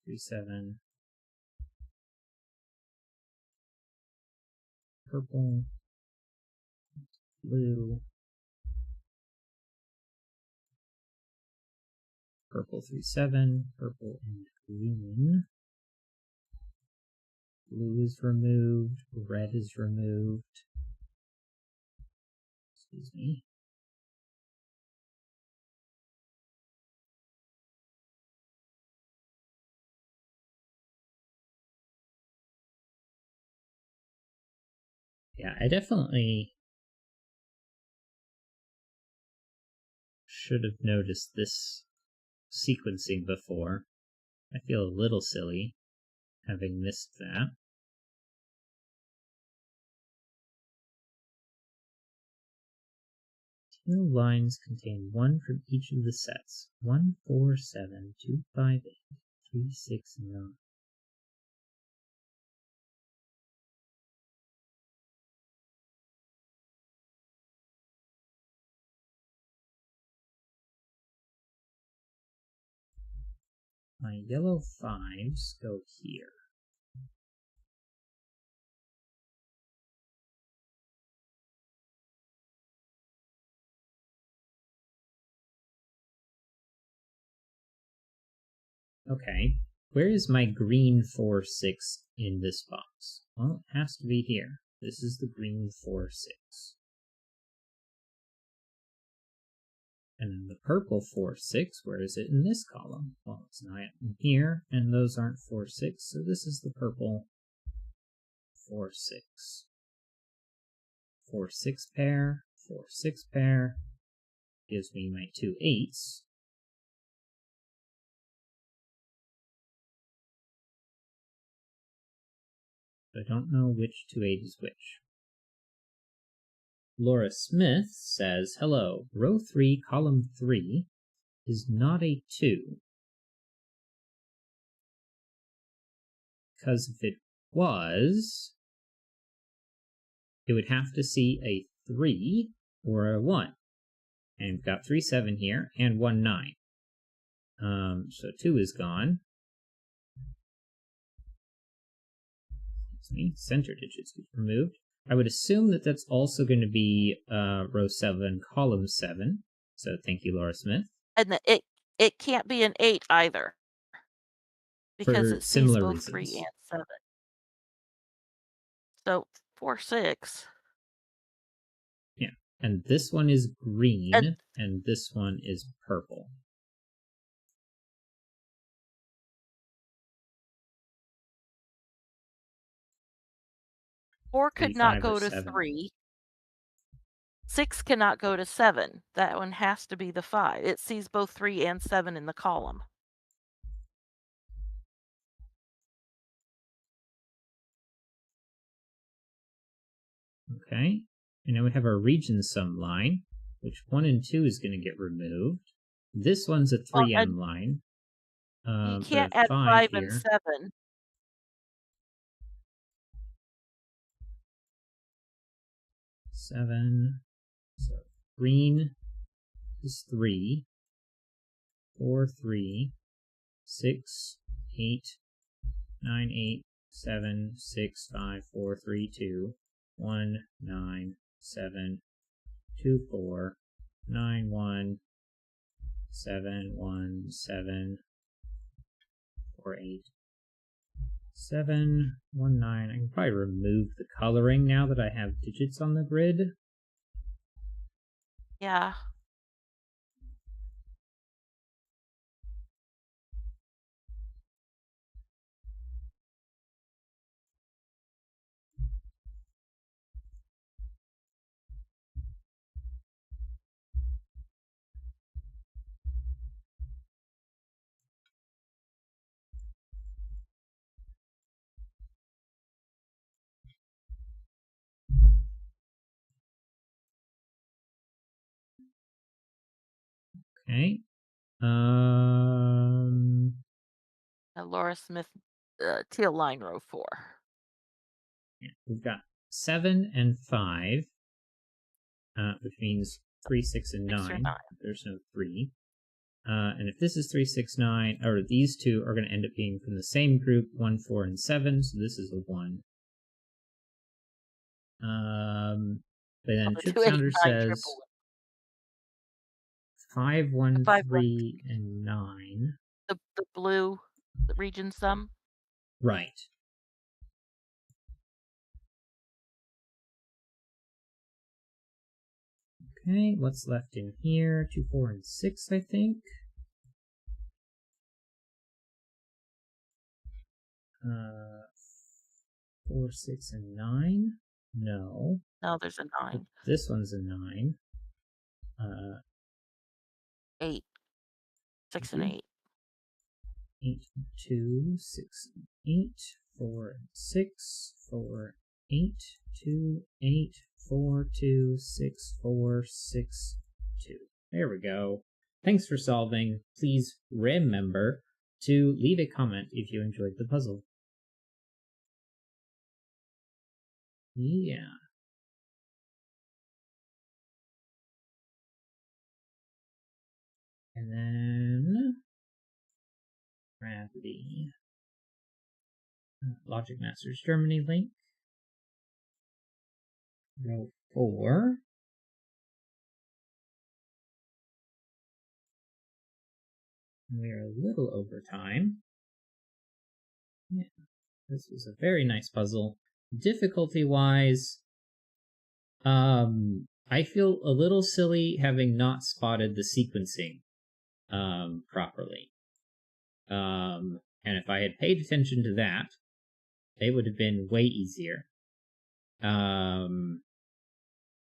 Three, 7. Purple. Blue. Purple 3-7. Purple and green. Blue is removed. Red is removed. Excuse me. Yeah, I definitely should have noticed this sequencing before. I feel a little silly having missed that. Teal lines contain one from each of the sets. 1, 4, 7, 2, 5, 8, 3, 6, 9. My yellow 5s go here. Okay, where is my green 4-6 in this box? Well, it has to be here. This is the green 4-6. And then the purple 4-6, where is it in this column? Well, it's not in here, and those aren't 4-6, so this is the purple 4-6. 4-6 pair, 4-6 pair, gives me my 2 8s. I don't know which 2 8 is which. Laura Smith says, hello, row 3, column 3 is not a 2. Because if it was, it would have to see a 3 or a 1. And we've got 3, 7 here and 1, 9. So 2 is gone. Center digits get removed. I would assume that that's also going to be row 7, column 7. So thank you, Laura Smith. And it can't be an 8 either. Because For it sees similar both reasons. 3 and 7. So 4-6. Yeah, And this one is green, And and this one is purple. four could not 5 or go to 7. 3. 6 cannot go to 7. That one has to be the 5. It sees both 3 and 7 in the column. Okay, and now we have our region sum line, which 1 and 2 is going to get removed. This one's a 3M line. You But can't a add 5 5 and here. 7. 7. So green is 3. 4, 3. 6, 8, 9, 8, 7, 6, 5, 4, 3, 2. 1, 9, 7, 2, 4, 9, 1, 7, 1, 7, 4, 8, 7, 1, 9. I can probably remove the coloring now that I have digits on the grid. Yeah. Okay. Laura Smith, teal line row 4. Yeah, we've got 7 and 5, which means 3, 6, and 6 or 9. 9. There's no 3. And if this is 3, 6, 9, or these two are going to end up being from the same group, 1, 4, and 7, so this is a 1. But then The Chip 2, 8, Sounder 9 says triple. 5, The 1, 5, 1. 3, and 9. The blue, the region sum. Right. Okay, what's left in here? 2, 4, and 6, I think. 4, 6, and 9. No. No, there's a 9. This one's a 9. 8. 6 and 8. 8, 2, 6, 8, 4, and 6, 4, 8, 2, 8, 4, 2, 6, 4, 6, 2. There we go. Thanks for solving. Please remember to leave a comment if you enjoyed the puzzle. Yeah. And then grab the Logic Masters Germany link. Row 4. We are a little over time. Yeah, this was a very nice puzzle. Difficulty-wise, I feel a little silly having not spotted the sequencing properly. And if I had paid attention to that, they would have been way easier.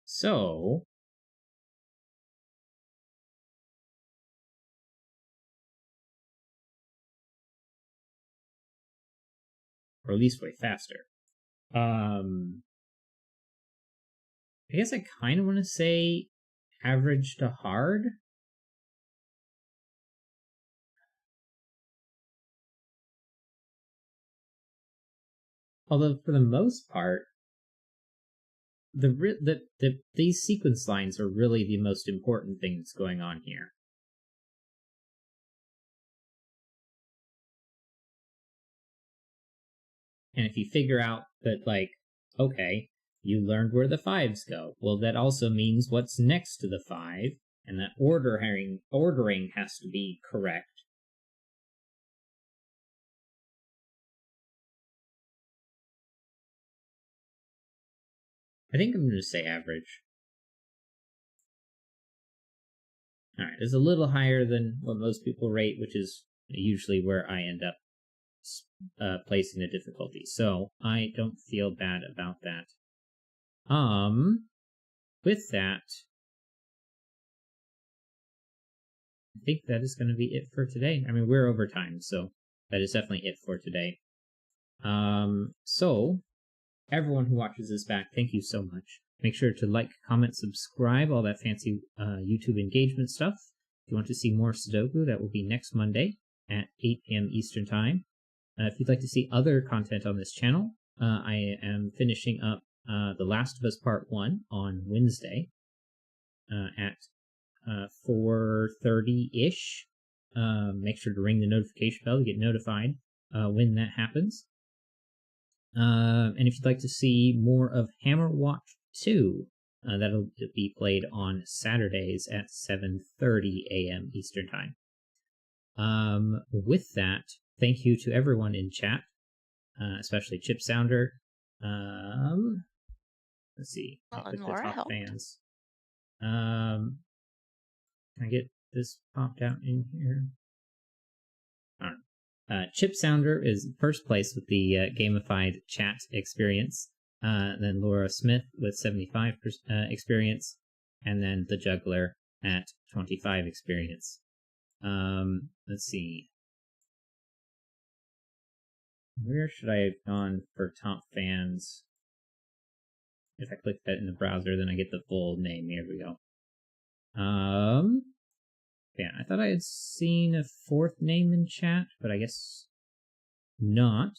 So or at least way faster. I guess I kind of want to say average to hard. Although for the most part, these sequence lines are really the most important thing that's going on here. And if you figure out that, like, okay, you learned where the 5s go, well, that also means what's next to the 5, and that ordering has to be correct. I think I'm going to say average. Alright, it's a little higher than what most people rate, which is usually where I end up placing the difficulty. So I don't feel bad about that. With that, I think that is going to be it for today. I mean, we're over time, so that is definitely it for today. So everyone who watches this back, thank you so much. Make sure to like, comment, subscribe, all that fancy YouTube engagement stuff. If you want to see more Sudoku, that will be next Monday at 8 p.m. Eastern Time. If you'd like to see other content on this channel, I am finishing up The Last of Us Part 1 on Wednesday at 4:30-ish. Make sure to ring the notification bell to get notified when that happens. And if you'd like to see more of Hammer Watch 2, that'll be played on Saturdays at 7:30 a.m. Eastern Time. With that, thank you to everyone in chat, especially Chip Sounder. Let's see. I'll Well, pick and the Laura top helped. fans. Can I get this popped out in here? All right. Chip Sounder is first place with the gamified chat experience. Then Laura Smith with 75 experience, and then the Juggler at 25 experience. Let's see. Where should I have gone for top fans? If I click that in the browser, then I get the full name. Here we go. Yeah, I thought I had seen a fourth name in chat, but I guess not.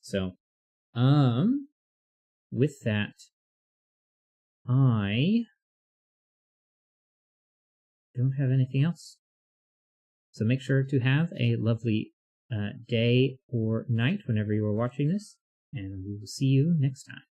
So, with that, I don't have anything else. So make sure to have a lovely day or night whenever you are watching this, and we will see you next time.